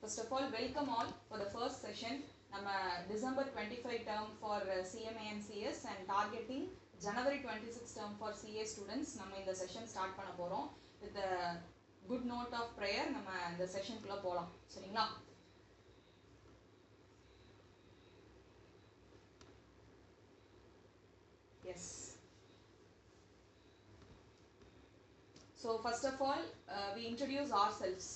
First of all, welcome all for the first session. நம்ம December 25 term for CMA and CS and targeting January 26 term for CA students. நம்ம இந்த session start பண்ண போறோம். With a good note of prayer, நம்ம இந்த session குள்ள போலாம். சரிங்களா? Yes. So first of all, we introduce ourselves.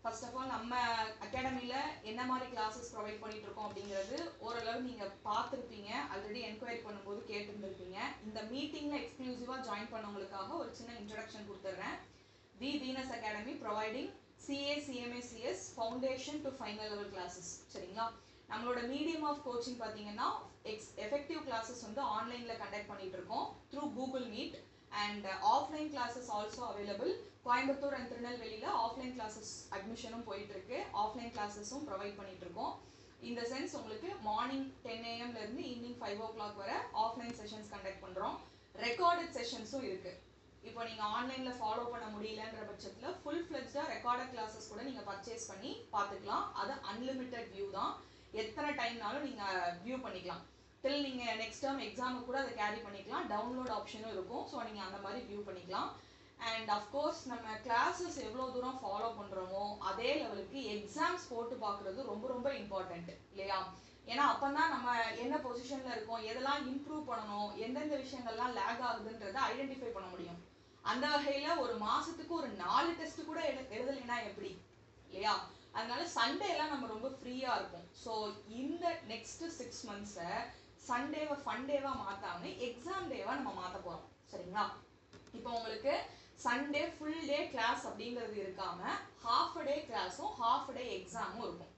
First of all, நம்ம அகாடமில என்ன மாதிரி classes provide பண்ணிட்டு இருக்கோம் அப்படிங்கிறது ஓரளவு நீங்க பார்த்திருப்பீங்க, ஆல்ரெடி என்கொயரி பண்ணும்போது கேட்டிருந்திருப்பீங்க. இந்த மீட்டிங்ல எக்ஸ்க்ளூசிவா ஜாயின் பண்ணவங்களுக்காக ஒரு சின்ன இன்ட்ரோடக்ஷன் கொடுத்துறேன். The Venus Academy providing CA, CMA, CS foundation to final level classes. சரிங்களா? நம்மளோட மீடியம் ஆஃப் கோச்சிங் பாத்தீங்கன்னா எஃபெக்டிவ் கிளாसेस வந்து ஆன்லைன்ல கண்டக்ட் பண்ணிட்டு இருக்கோம் through Google Meet and offline classes also available. Coimbatore and திருநெல்வேலியில ஆஃப்லைன் கிளாसेस அட்மிஷனும் போயிட்டு இருக்கு, ஆஃப்லைன் கிளாसेसும் ப்ரொவைட் பண்ணிட்டு இருக்கோம். இந்த சென்ஸ் உங்களுக்கு மார்னிங் 10 AM ல இருந்து ஈவினிங் 5 o'clock வரை ஆஃப்லைன் செஷன்ஸ் கண்டக்ட் பண்றோம். ரெக்கார்டட் செஷன்ஸும் இருக்கு. இப்போ நீங்க ஆன்லைன்ல ஃபாலோ பண்ண முடியலன்ற பட்சத்துல ஃபுல் ஃப்ளெஜ்டா ரெக்கார்டட் கிளாसेस கூட நீங்க பர்ச்சேஸ் பண்ணி பார்த்துக்கலாம். அது அன்லிமிட்டட் வியூ தான், எத்தனை டைம்னாலும் நீங்க வியூ பண்ணிக்கலாம். டில் நீங்க நெக்ஸ்ட் டேர்ம் எக்ஸாமுக்கு கூட அதை கேரி பண்ணிக்கலாம். டவுன்லோட் ஆப்ஷனும் இருக்கும், ஸோ நீங்க அந்த மாதிரி வியூ பண்ணிக்கலாம். அண்ட் அஃப்கோர்ஸ் நம்ம கிளாஸஸ் எவ்வளோ தூரம் ஃபாலோ பண்ணுறோமோ அதே லெவலுக்கு எக்ஸாம்ஸ் போட்டு பார்க்குறது ரொம்ப ரொம்ப இம்பார்ட்டன்ட் இல்லையா? ஏன்னா அப்போ தான் நம்ம என்ன பொசிஷனில் இருக்கோம், எதெல்லாம் இம்ப்ரூவ் பண்ணணும், எந்தெந்த விஷயங்கள்லாம் லேக் ஆகுதுன்றதை ஐடென்டிஃபை பண்ண முடியும். அந்த வகையில் ஒரு மாதத்துக்கு ஒரு 4 டெஸ்ட் கூட எழுதலைன்னா எப்படி இல்லையா? அதனால சண்டே எல்லாம் நம்ம ரொம்ப ஃப்ரீயாக இருக்கும். ஸோ இந்த நெக்ஸ்ட் 6 months சண்டேவை ஃபன் டேவாக மாற்றாம எக்ஸாம் டேவாக நம்ம மாற்ற போகிறோம். சரிங்களா? இப்போ உங்களுக்கு சண்டே ஃபுல் டே கிளாஸ் அப்படிங்கிறது இருக்காம ஹாஃப் டே கிளாஸும் ஹாஃப் டே எக்ஸாமும் இருக்கும்.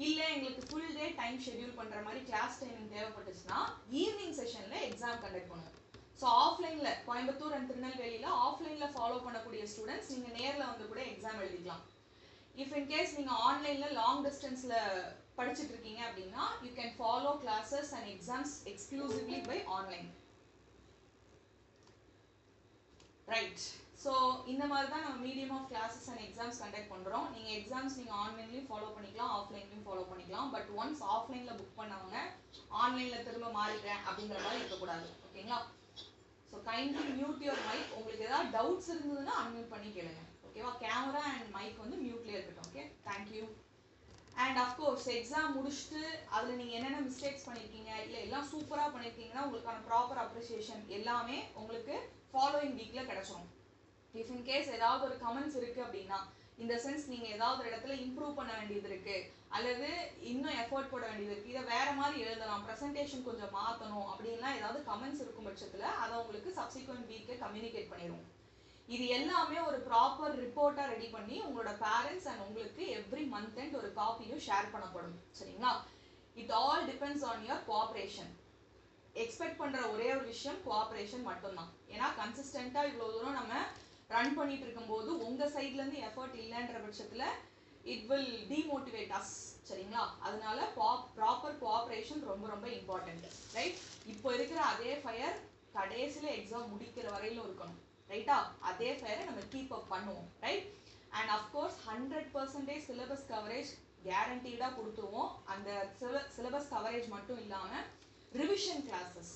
இல்லை எங்களுக்கு ஃபுல் டே டைம் ஷெட்யூல் பண்ணுற மாதிரி கிளாஸ் டைமிங் தேவைப்பட்டுச்சுன்னா ஈவினிங் செஷனில் எக்ஸாம் கண்டக்ட் பண்ணுவோம். ஸோ ஆஃப்லைனில் கோயம்புத்தூர் அண்ட் திருநெல்வேலியில் ஆஃப்லைனில் ஃபாலோ பண்ணக்கூடிய ஸ்டூடெண்ட்ஸ் நீங்கள் நேரில் வந்து கூட எக்ஸாம் எழுதிக்கலாம். இஃப் இன்கேஸ் நீங்கள் ஆன்லைனில் லாங் டிஸ்டன்ஸில் படிச்சுட்டு இருக்கீங்க அப்படின்னா you can follow classes and exams exclusively by online. Right. So இந்த மாதிரி தான் நம்ம medium of classes and exams conduct பண்ணுறோம். நீங்கள் எக்ஸாம்ஸ் நீங்கள் ஆன்லைன்லையும் ஃபாலோ பண்ணிக்கலாம், ஆஃப்லைன்லையும் ஃபாலோ பண்ணிக்கலாம். பட் ஒன்ஸ் ஆஃப்லைனில் புக் பண்ணவங்க ஆன்லைனில் திரும்ப மாறிடுறேன் அப்படிங்கிற மாதிரி இருக்கக்கூடாது. ஓகேங்களா? So kindly mute your mic. உங்களுக்கு ஏதாவது டவுட்ஸ் இருந்ததுன்னா அன்மியூட் பண்ணி கேளுங்க. ஓகேவா? கேமரா அண்ட் மைக் வந்து மியூட்லேயே இருக்கட்டும். Okay, thank you. And of course exam முடிச்சுட்டு அதில் நீங்கள் என்னென்ன மிஸ்டேக்ஸ் பண்ணியிருக்கீங்க, இல்லை எல்லாம் சூப்பராக பண்ணியிருக்கீங்கன்னா உங்களுக்கான ப்ராப்பர் அப்ரிசியேஷன் எல்லாமே உங்களுக்கு ஃபாலோயிங் வீக்கில் கிடச்சிடும். இஃப் இன் கேஸ் ஏதாவது ஒரு கமெண்ட்ஸ் இருக்குது அப்படின்னா, இந்த சென்ஸ் நீங்கள் ஏதாவது ஒரு இடத்துல இம்ப்ரூவ் பண்ண வேண்டியது இருக்குது அல்லது இன்னும் எஃபோர்ட் போட வேண்டியது இருக்குது, இதை வேறு மாதிரி எழுதலாம், ப்ரெசன்டேஷன் கொஞ்சம் மாற்றணும் அப்படின்லாம் ஏதாவது கமெண்ட்ஸ் இருக்கும் பட்சத்தில் அதை உங்களுக்கு சப்சிக்வெண்ட் வீக்கு கம்யூனிகேட் பண்ணிடுவோம். இது எல்லாமே ஒரு ப்ராப்பர் ரிப்போர்ட்டாக ரெடி பண்ணி உங்களோட பேரண்ட்ஸ் அண்ட் உங்களுக்கு எவ்ரி மந்த் எண்ட் ஒரு காப்பியும் ஷேர் பண்ணப்படும். சரிங்களா? It all depends on your cooperation. Expect பண்ணுற ஒரே ஒரு விஷயம் கோஆப்ரேஷன் மட்டும்தான். ஏன்னா கன்சிஸ்டண்ட்டாக இவ்வளோ தூரம் நம்ம ரன் பண்ணிட்டு இருக்கும்போது உங்கள் சைட்லேருந்து எஃபர்ட் இல்லைன்ற பட்சத்தில் இட் வில் டிமோட்டிவேட் அஸ். சரிங்களா? அதனால ப்ராப்பர் கோஆப்ரேஷன் ரொம்ப ரொம்ப இம்பார்ட்டன்ட். ரைட்? இப்போ இருக்கிற அதே ஃபயர் கடைசியில் எக்ஸாம் முடிக்கிற வரையிலும் இருக்கணும். ரைட்டா? அதே ஃபயரை நம்ம கீப் அப் பண்ணுவோம். Right? And of course 100% syllabus coverage கேரண்டீடாக கொடுத்துருவோம். அந்த சிலபஸ் கவரேஜ் மட்டும் இல்லாமல் ரிவிஷன் கிளாஸஸ்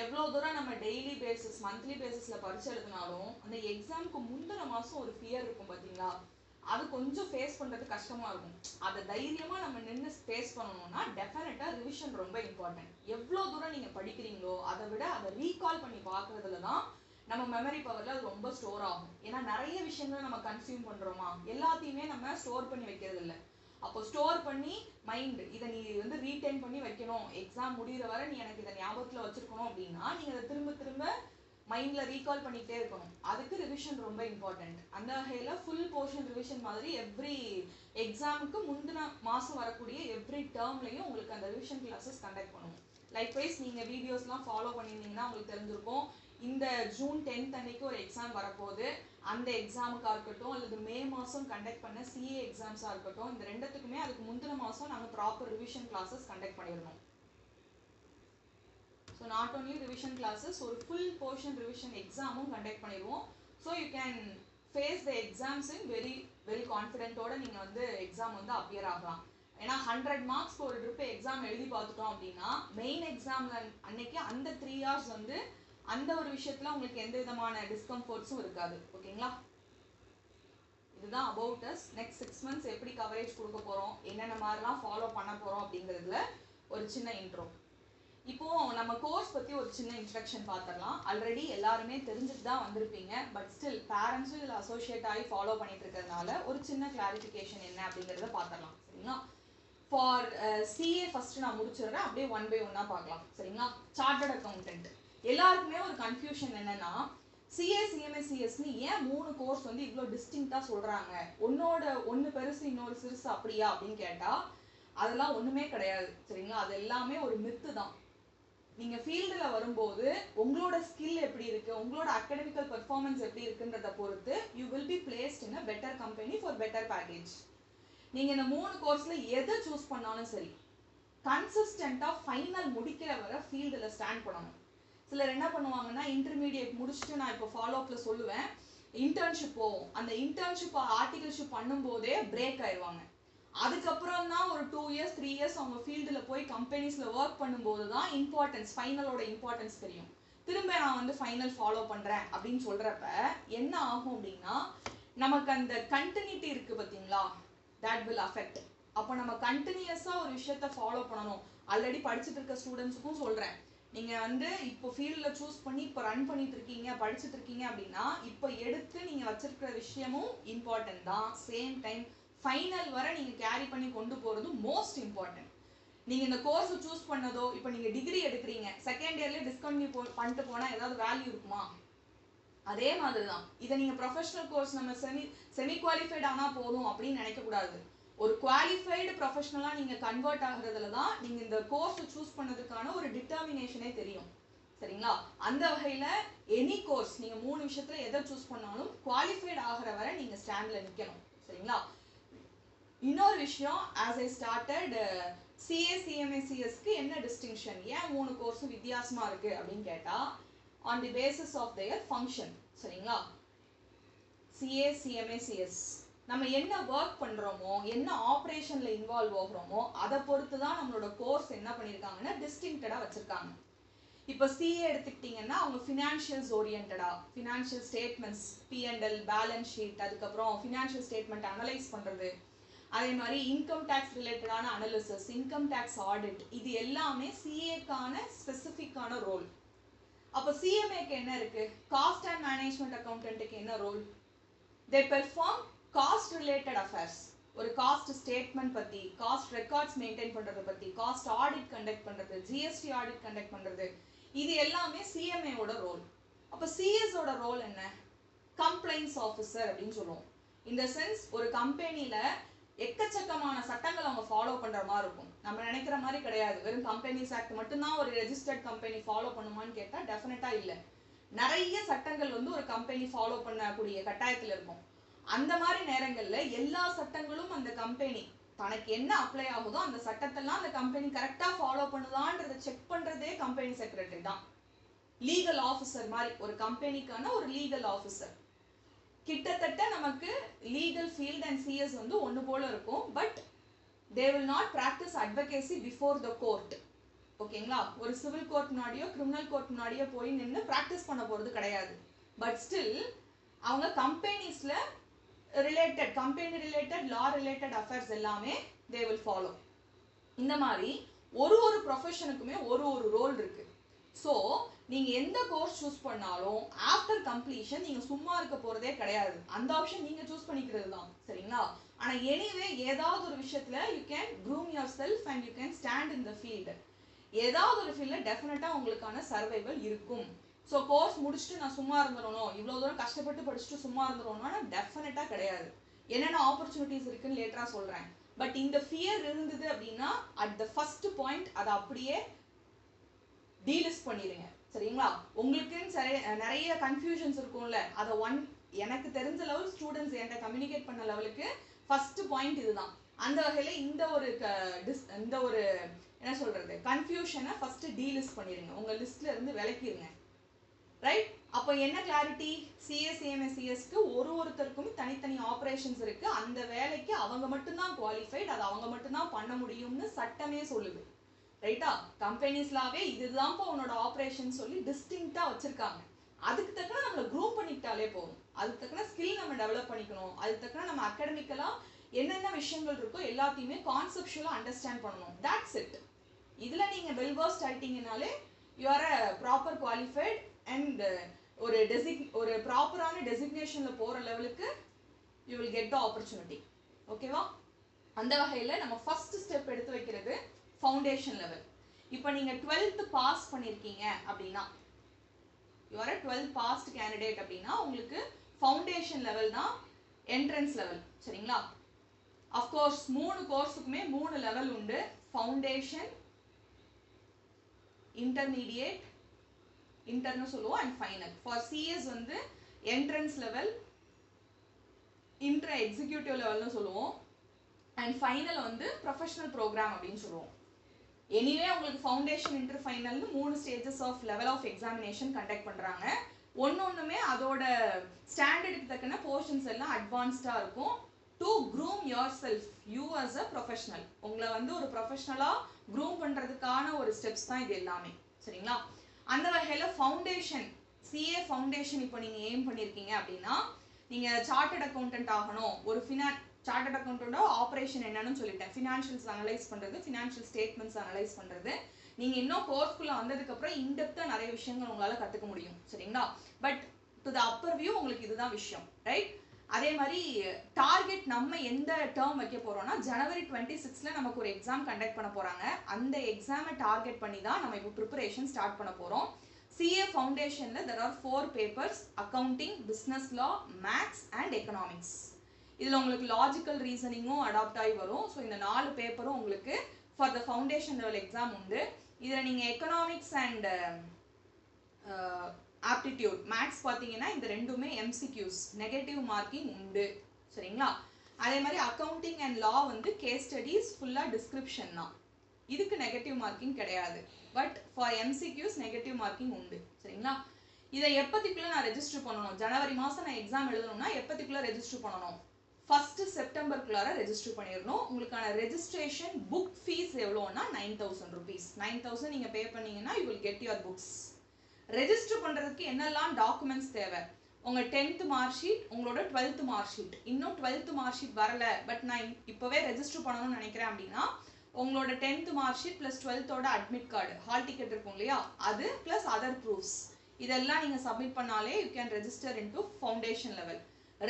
எவ்வளோ தூரம் நம்ம டெய்லி பேசிஸ் மந்த்லி பேசிஸில் படிச்சு எழுதினாலும் அந்த எக்ஸாமுக்கு முந்தின மாதம் ஒரு ஃபியர் இருக்கும் பார்த்தீங்களா, அது கொஞ்சம் ஃபேஸ் பண்ணுறது கஷ்டமாக இருக்கும். அதை தைரியமாக நம்ம நின்று ஃபேஸ் பண்ணணும்னா டெஃபினட்டாக ரிவிஷன் ரொம்ப இம்பார்ட்டன்ட். எவ்வளோ தூரம் நீங்கள் படிக்கிறீங்களோ அதை விட அதை ரீகால் பண்ணி பார்க்குறதுல தான் நம்ம மெமரி பவரில் அது ரொம்ப ஸ்டோர் ஆகும். ஏன்னா நிறைய விஷயங்களை நம்ம கன்சியூம் பண்ணுறோமா, எல்லாத்தையுமே நம்ம ஸ்டோர் பண்ணி வைக்கிறது இல்லை. அப்போ ஸ்டோர் பண்ணி மைண்ட் இதை நீ வந்து ரீடைன் பண்ணி வைக்கணும், எக்ஸாம் முடிகிற வரை நீ எனக்கு இதை ஞாபகத்தில் வச்சுருக்கணும் அப்படின்னா நீங்கள் அதை திரும்ப திரும்ப மைண்டில் ரீகால் பண்ணிக்கிட்டே இருக்கணும். அதுக்கு ரிவிஷன் ரொம்ப இம்பார்ட்டன்ட். அந்த வகையில் ஃபுல் போர்ஷன் ரிவிஷன் மாதிரி எவ்ரி எக்ஸாமுக்கு முந்தின மாதம் வரக்கூடிய எவ்ரி டேர்ம்லையும் உங்களுக்கு அந்த ரிவிஷன் கிளாஸஸ் கண்டக்ட் பண்ணுவோம். லைக்வைஸ் நீங்கள் வீடியோஸ்லாம் ஃபாலோ பண்ணியிருந்தீங்கன்னா உங்களுக்கு தெரிஞ்சிருக்கும். இந்த ஜூன் 10th அன்னைக்கு ஒரு எக்ஸாம் வரப்போகுது. அந்த எக்ஸாமுக்காக இருக்கட்டும் அல்லது மே மாதம் கண்டக்ட் பண்ண சிஏ எக்ஸாம்ஸாக இருக்கட்டும், இந்த ரெண்டுத்துக்குமே அதுக்கு முந்தின மாதம் நாங்கள் ப்ராப்பர் ரிவிஷன் கிளாஸஸ் கண்டக்ட் பண்ணியிருந்தோம். So not only revision classes, ஒரு ஃபுல் போர்ஷன் ரிவிஷன் எக்ஸாமும் கண்டக்ட் பண்ணிடுவோம். So you can face the exams in very well கான்ஃபிடென்ட்டோட நீங்கள் வந்து எக்ஸாம் வந்து அப்பியர் ஆகலாம். ஏன்னா 100 மார்க்ஸ்க்கு ஒரு ட்ரிப் எக்ஸாம் எழுதி பார்த்துட்டோம் அப்படின்னா மெயின் எக்ஸாமில் அன்னைக்கு அந்த 3 hours வந்து அந்த ஒரு விஷயத்தில் உங்களுக்கு எந்த விதமான டிஸ்கம்ஃபர்ட்ஸும் இருக்காது. ஓகேங்களா? இதுதான் அபவுட் அஸ். நெக்ஸ்ட் 6 months எப்படி கவரேஜ் கொடுக்க போகிறோம், என்னென்ன மாதிரிலாம் ஃபாலோ பண்ண போகிறோம் அப்படிங்கிறதுல ஒரு சின்ன இன்ட்ரோ. இப்போ நம்ம கோர்ஸ் பற்றி ஒரு சின்ன இன்ஸ்ட்ரக்ஷன் பார்த்துடலாம். ஆல்ரெடி எல்லாருமே தெரிஞ்சுட்டு தான் வந்திருப்பீங்க. பட் ஸ்டில் பேரண்ட்ஸும் இதில் அசோசியேட் ஆகி ஃபாலோ பண்ணிட்டு இருக்கிறதுனால ஒரு சின்ன கிளாரிஃபிகேஷன் என்ன அப்படிங்கிறத பார்த்துடலாம். சரிங்களா? ஃபார் சிஏ ஃபர்ஸ்ட் நான் முடிச்சிடுறேன், அப்படியே 1 by 1 பார்க்கலாம். சரிங்களா? சார்ட்டர்ட் அக்கௌண்டன்ட் எல்லாருக்குமே ஒரு கன்ஃபியூஷன் என்னன்னா, சிஏ சிஎம்ஏ சிஎஸ்னு ஏன் 3 கோர்ஸ் வந்து இவ்வளோ டிஸ்டிங்க்டாக சொல்கிறாங்க, ஒன்று பெருசு இன்னொரு சிறுசு அப்படியா அப்படின்னு கேட்டால் அதெல்லாம் ஒன்றுமே கிடையாது. சரிங்களா? அது எல்லாமே ஒரு மித்து தான். நீங்கள் ஃபீல்டில் வரும்போது உங்களோட ஸ்கில் எப்படி இருக்குது, உங்களோட அகடமிக்கல் பெர்ஃபார்மன்ஸ் எப்படி இருக்குன்றதை பொறுத்து you will be placed in a better company for better package. நீங்கள் இந்த 3 கோர்ஸில் எதை சூஸ் பண்ணாலும் சரி, கன்சிஸ்டண்ட்டாக ஃபைனல் முடிக்கிற வரை ஃபீல்டில் ஸ்டாண்ட் பண்ணணும். சிலர் என்ன பண்ணுவாங்கன்னா, இன்டர்மீடியேட் முடிச்சுட்டு நான் இப்போ ஃபாலோஅப்பில் சொல்லுவேன், இன்டர்ன்ஷிப் போவோம், அந்த இன்டர்ன்ஷிப் ஆர்டிகல்ஷிப் பண்ணும்போதே பிரேக் ஆயிடுவாங்க. அதுக்கப்புறம் தான் ஒரு 2 years 3 years அவங்க ஃபீல்டில் போய் கம்பெனிஸில் ஒர்க் பண்ணும்போது தான் இம்பார்ட்டன்ஸ், ஃபைனலோட இம்பார்ட்டன்ஸ் தெரியும். திரும்ப நான் வந்து ஃபைனல் ஃபாலோ பண்ணுறேன் அப்படின்னு சொல்கிறப்ப என்ன ஆகும் அப்படின்னா, நமக்கு அந்த கண்டினியூட்டி இருக்குது பார்த்தீங்களா, that will affect. அப்போ நம்ம கண்டினியூஸாக ஒரு விஷயத்த ஃபாலோ பண்ணணும். ஆல்ரெடி படிச்சுட்டு இருக்க ஸ்டூடெண்ட்ஸுக்கும் சொல்கிறேன், நீங்கள் வந்து இப்போ ஃபீல்டில் சூஸ் பண்ணி இப்போ ரன் பண்ணிட்டு இருக்கீங்க, படிச்சுட்டு இருக்கீங்க அப்படின்னா இப்போ எடுத்து நீங்கள் வச்சிருக்கிற விஷயமும் இம்பார்ட்டன்ட் தான். சேம் டைம் ஃபைனல் வரை நீங்கள் கேரி பண்ணி கொண்டு போகிறது மோஸ்ட் இம்பார்ட்டன்ட். நீங்கள் இந்த கோர்ஸை சூஸ் பண்ணதோ, இப்போ நீங்கள் டிகிரி எடுக்கிறீங்க, செகண்ட் இயர்லேயே டிஸ்கண்டினியூ பண்ணிட்டு போனால் ஏதாவது வேல்யூ இருக்குமா? அதே மாதிரி தான் இதை நீங்கள் ப்ரொஃபஷனல் கோர்ஸ் நம்ம செமி குவாலிஃபைட் ஆனால் போதும் அப்படின்னு நினைக்கக்கூடாது. ஒரு குவாலிஃபைடு ப்ரொஃபஷனலாக நீங்கள் கன்வெர்ட் ஆகுறதுல தான் நீங்கள் இந்த கோர்ஸை சூஸ் பண்ணதுக்கான ஒரு டிட்டர்மினேஷனே தெரியும். சரிங்களா? அந்த வகையில் எனி கோர்ஸ் நீங்கள் 3 விஷயத்தில் எதை சூஸ் பண்ணாலும் குவாலிஃபைட் ஆகிற வரை நீங்கள் ஸ்டாண்டில் நிற்கணும். சரிங்களா? இன்னொரு விஷயம், as I started, CA CMA சிஎஸ்க்கு என்ன டிஸ்டிங்ஷன், ஏன் 3 கோர்ஸும் வித்தியாசமாக இருக்குது அப்படின்னு கேட்டால், on the basis of their function. சரிங்களா? சிஏ சிஎம்ஏ சிஎஸ் நம்ம என்ன ஒர்க் பண்ணுறோமோ, என்ன ஆப்ரேஷனில் இன்வால்வ் ஆகுறோமோ அதை பொறுத்து தான் நம்மளோட கோர்ஸ் என்ன பண்ணியிருக்காங்கன்னா டிஸ்டிங்க்டாக வச்சுருக்காங்க. இப்போ சிஏ எடுத்துக்கிட்டிங்கன்னா அவங்க ஃபினான்ஷியல்ஸ் ஓரியன்டாக, financial statements, PNL, balance sheet, அதுக்கப்புறம் ஃபினான்ஷியல் ஸ்டேட்மெண்ட் அனலைஸ் பண்ணுறது, அதே மாதிரி இன்கம் டேக்ஸ் ரிலேட்டடான அனாலிசிஸ், இன்கம் டேக்ஸ் ஆடிட், இது எல்லாமே சிஏக்கான ஸ்பெசிஃபிக்கான ரோல். அப்போ சிஎம்ஏக்கு என்ன இருக்கு, காஸ்ட் அண்ட் மேனேஜ்மெண்ட் அக்கௌண்டன்ட்டுக்கு என்ன role? They perform cost related affairs. ஒரு காஸ்ட் ஸ்டேட்மெண்ட் பற்றி, காஸ்ட் ரெக்கார்ட்ஸ் மெயின்டைன் பண்ணுறதை பற்றி, காஸ்ட் ஆடிட் கண்டக்ட் பண்ணுறது, ஜிஎஸ்டி ஆடிட் கண்டக்ட் பண்ணுறது, இது எல்லாமே சிஎம்ஏவோட ரோல். அப்போ சிஎஸோட ரோல் என்ன? கம்ப்ளைண்ட்ஸ் ஆஃபீஸர் அப்படின்னு சொல்லுவோம். இந்த சென்ஸ் ஒரு கம்பெனியில் எக்கச்சக்கமான சட்டங்கள் அவங்க ஃபாலோ பண்ணுற மாதிரி இருக்கும். நம்ம நினைக்கிற மாதிரி கிடையாது. வெறும் கம்பெனிஸ் ஆக்ட் மட்டும்தான் ஒரு ரெஜிஸ்டர்ட் கம்பெனி ஃபாலோ பண்ணுமான்னு கேட்டால் டெஃபினட்டாக இல்லை. நிறைய சட்டங்கள் வந்து ஒரு கம்பெனி ஃபாலோ பண்ணக்கூடிய கட்டாயத்தில் இருக்கும். அந்த மாதிரி நேரங்களில் எல்லா சட்டங்களும் அந்த கம்பெனி தனக்கு என்ன அப்ளை ஆகுதோ அந்த சட்டத்தெல்லாம் அந்த கம்பெனி கரெக்டாக ஃபாலோ பண்ணுதான்றதை செக் பண்ணுறதே கம்பெனி செக்ரட்டரி தான். லீகல் ஆஃபீஸர் மாதிரி ஒரு கம்பெனிக்கான ஒரு லீகல் ஆஃபீஸர். கிட்டத்தட்ட நமக்கு லீகல் ஃபீல்ட் அண்ட் சிஎஸ் வந்து ஒன்று போல இருக்கும். But they will not practice advocacy before the court. ஓகேங்களா? ஒரு சிவில் கோர்ட் முன்னாடியோ கிரிமினல் கோர்ட் முன்னாடியோ போய் நின்று ப்ராக்டிஸ் பண்ண போகிறது கிடையாது. பட் ஸ்டில் அவங்க கம்பெனிஸில் ரிலேட்டட், கம்பெனி ரிலேட்டட், லா ரிலேட்டட் அஃபேர்ஸ் எல்லாமே தே வில் ஃபாலோ. இந்த மாதிரி ஒரு ப்ரொஃபஷனுக்குமே ஒரு ரோல் இருக்குது. ஸோ நீங்கள் எந்த கோர்ஸ் சூஸ் பண்ணாலும் ஆஃப்டர் கம்ப்ளீஷன் நீங்கள் சும்மா இருக்க போகிறதே கிடையாது. அந்த ஆப்ஷன் நீங்கள் சூஸ் பண்ணிக்கிறது தான். சரிங்களா? ஆனால் எனிவே ஏதாவது ஒரு விஷயத்தில் you can groom your self and you can stand in the field. ஏதாவது ஒரு ஃபீல்டில் டெஃபினட்டாக உங்களுக்கான சர்வைவல் இருக்கும். ஸோ கோர்ஸ் முடிச்சுட்டு நான் சும்மா இருந்துடணும், இவ்வளோ தூரம் கஷ்டப்பட்டு படிச்சுட்டு சும்மா இருந்துடணும்னா டெஃபினட்டாக கிடையாது. என்னென்ன ஆப்பர்ச்சுனிட்டிஸ் இருக்குன்னு லேட்டராக சொல்கிறேன். பட் இந்த ஃபியர் இருந்தது அப்படின்னா அட் த ஃபர்ஸ்ட் பாயிண்ட் அதை அப்படியே டீலிஸ்ட் பண்ணிடுங்க. சரிங்களா? உங்களுக்குன்னு நிறைய கன்ஃபியூஷன்ஸ் இருக்கும்ல, அதை எனக்கு தெரிஞ்ச லெவல் ஸ்டூடெண்ட்ஸ் என்கிட்ட கம்யூனிகேட் பண்ண லெவலுக்கு ஃபர்ஸ்ட் பாயிண்ட் இதுதான். அந்த வகையில் இந்த ஒரு என்ன சொல்றது கன்ஃபியூஷனை ஃபர்ஸ்ட் டீலிஸ்ட் பண்ணிடுங்க, உங்கள் லிஸ்ட்ல இருந்து விலக்கிடுங்க. ரைட்? அப்போ என்ன கிளாரிட்டி? சிஎஸ் சிஎம்எஸ்சிஎஸ்க்கு ஒருத்தருக்கும் தனித்தனி ஆப்ரேஷன்ஸ் இருக்கு. அந்த வேலைக்கு அவங்க மட்டும்தான் குவாலிஃபைட், அது அவங்க மட்டும்தான் பண்ண முடியும்னு சட்டமே சொல்லுது. ரைட்டா? கம்பெனிஸ்லாவே இதுதான்ப்பா உன்னோட ஆப்ரேஷன் சொல்லி டிஸ்டிங்க்டா வச்சிருக்காங்க. அதுக்கு தக்கன நம்மள குரூப் பண்ணிக்கிட்டாலே போதும். அதுக்கு தக்கன ஸ்கில் நம்ம டெவலப் பண்ணிக்கணும். அதுக்கு தக்கன நம்ம அகாடமிக்கலா என்னென்ன விஷயங்கள் இருக்கோ எல்லாத்தையுமே கான்செப்சுவலா அண்டர்ஸ்டாண்ட் பண்ணணும். That's it. இதுல நீங்க வெல் வெர்ஸ்ட் ஆயிட்டீங்கனாலே you are a proper qualified and ஒரு ப்ராப்பரான டெசிக்னேஷன்ல போற லெவலுக்கு you will get the opportunity. ஓகேவா? அந்த வகையில நம்ம ஃபர்ஸ்ட் ஸ்டெப் எடுத்து வைக்கிறது ஃபவுண்டேஷன் லெவல். இப்போ நீங்க 12th பாஸ் பண்ணிருக்கீங்க அப்படின்னா, you are a 12th passed candidate அப்படின்னா உங்களுக்கு ஃபவுண்டேஷன் லெவல் தான் என்ட்ரன்ஸ் லெவல். சரிங்களா? அஃப்கோர்ஸ் 3 கோர்ஸுக்குமே 3 லெவல் உண்டு. ஃபவுண்டேஷன், இன்டர்மீடியேட், இன்டர்னு சொல்லுவோம், அண்ட் ஃபைனல். ஃபார் சிஎஸ் வந்து என்ட்ரன்ஸ் லெவல், இன்டர் எக்ஸிக்யூட்டிவ் லெவல்னு சொல்லுவோம், அண்ட் ஃபைனல் வந்து ப்ரொஃபஷனல் ப்ரோக்ராம் அப்படின்னு சொல்லுவோம். எனிவே உங்களுக்கு ஃபவுண்டேஷன், இன்டர், ஃபைனல்னு 3 stages of level of examination conduct பண்ணுறாங்க. ஒன்னொன்றுமே அதோட ஸ்டாண்டர்டுக்கு தக்கன போர்ஷன்ஸ் எல்லாம் அட்வான்ஸ்டாக இருக்கும். To groom your self you as a professional, உங்களை வந்து ஒரு ப்ரொஃபஷனலாக க்ரூம் பண்ணுறதுக்கான ஒரு ஸ்டெப்ஸ் தான் இது எல்லாமே. சரிங்களா? அந்த வகையில் ஃபவுண்டேஷன், சிஏ ஃபவுண்டேஷன் இப்போ நீங்கள் எய்ம் பண்ணியிருக்கீங்க அப்படின்னா, நீங்கள் சார்ட்டர்ட் அக்கௌண்டன்ட் ஆகணும். ஒரு சார்ட்டர்ட் அக்கௌண்டோட ஆப்ரேஷன் என்னன்னு சொல்லிட்டேன். ஃபினான்ஷியல்ஸ் அனலைஸ் பண்ணுறது, ஃபினான்ஷியல் ஸ்டேட்மெண்ட்ஸ் அனலைஸ் பண்ணுறது. நீங்கள் இன்னும் கோர்ஸ்குள்ளே வந்ததுக்கப்புறம் இன்டெப்த்தாக நிறைய விஷயங்கள் உங்களால் கற்றுக்க முடியும். சரிங்களா? But to the upper view உங்களுக்கு இதுதான் விஷயம். ரைட்? அதே மாதிரி டார்கெட் நம்ம எந்த டேர்ம் வைக்க போகிறோம்னா, ஜனவரி 26ல நமக்கு ஒரு எக்ஸாம் கண்டக்ட் பண்ண போகிறாங்க. அந்த எக்ஸாமை டார்கெட் பண்ணி தான் நம்ம இப்போ ப்ரிப்பரேஷன் ஸ்டார்ட் பண்ண போகிறோம். சிஏ ஃபவுண்டேஷனில் there are 4 papers: accounting, business law, maths and economics. இதில் உங்களுக்கு லாஜிக்கல் ரீசனிங்கும் அடாப்ட் ஆகி வரும். ஸோ இந்த 4 பேப்பரும் உங்களுக்கு for the foundation level exam உண்டு. இதில் நீங்கள் எக்கனாமிக்ஸ் அண்ட் ஆப்டிடியூட், மேக்ஸ் பார்த்தீங்கன்னா இந்த ரெண்டுமே எம்சிக்யூஸ், நெகட்டிவ் மார்க்கிங் உண்டு. சரிங்களா? அதே மாதிரி அக்கௌண்டிங் அண்ட் லா வந்து கேஸ் ஸ்டடீஸ், ஃபுல்லாக டிஸ்கிரிப்ஷன் தான். இதுக்கு நெகட்டிவ் மார்க்கிங் கிடையாது. But for MCQs negative marking உண்டு. சரிங்களா? இதை எப்போத்திக்குள்ளே நான் ரெஜிஸ்டர் பண்ணணும்? ஜனவரி மாதம் நான் எக்ஸாம் எழுதணும்னா எப்போத்திக்குள்ளே ரெஜிஸ்டர் பண்ணணும்? 1 செப்டம்பருக்குள்ளார ரெஜிஸ்டர் பண்ணிடணும். உங்களுக்கான ரெஜிஸ்ட்ரேஷன் புக் ஃபீஸ் எவ்வளோன்னா 9,000 rupees. 9,000 நீங்கள் பே பண்ணீங்கன்னா you will get your books. Register பண்ணுறதுக்கு என்னெல்லாம் டாக்குமெண்ட்ஸ் தேவை? உங்கள் 10th மார்க் ஷீட், உங்களோட 12th மார்க் ஷீட். இன்னும் 12th மார்க் ஷீட் வரல, பட் நான் இப்போவே ரெஜிஸ்டர் பண்ணணும்னு நினைக்கிறேன் அப்படின்னா, உங்களோட 10th mark sheet plus 12th admit card, hall ticket இருக்கும் இல்லையா, அது ப்ளஸ் அதர் ப்ரூஃப்ஸ், இதெல்லாம் நீங்கள் சப்மிட் பண்ணாலே you can register into foundation level.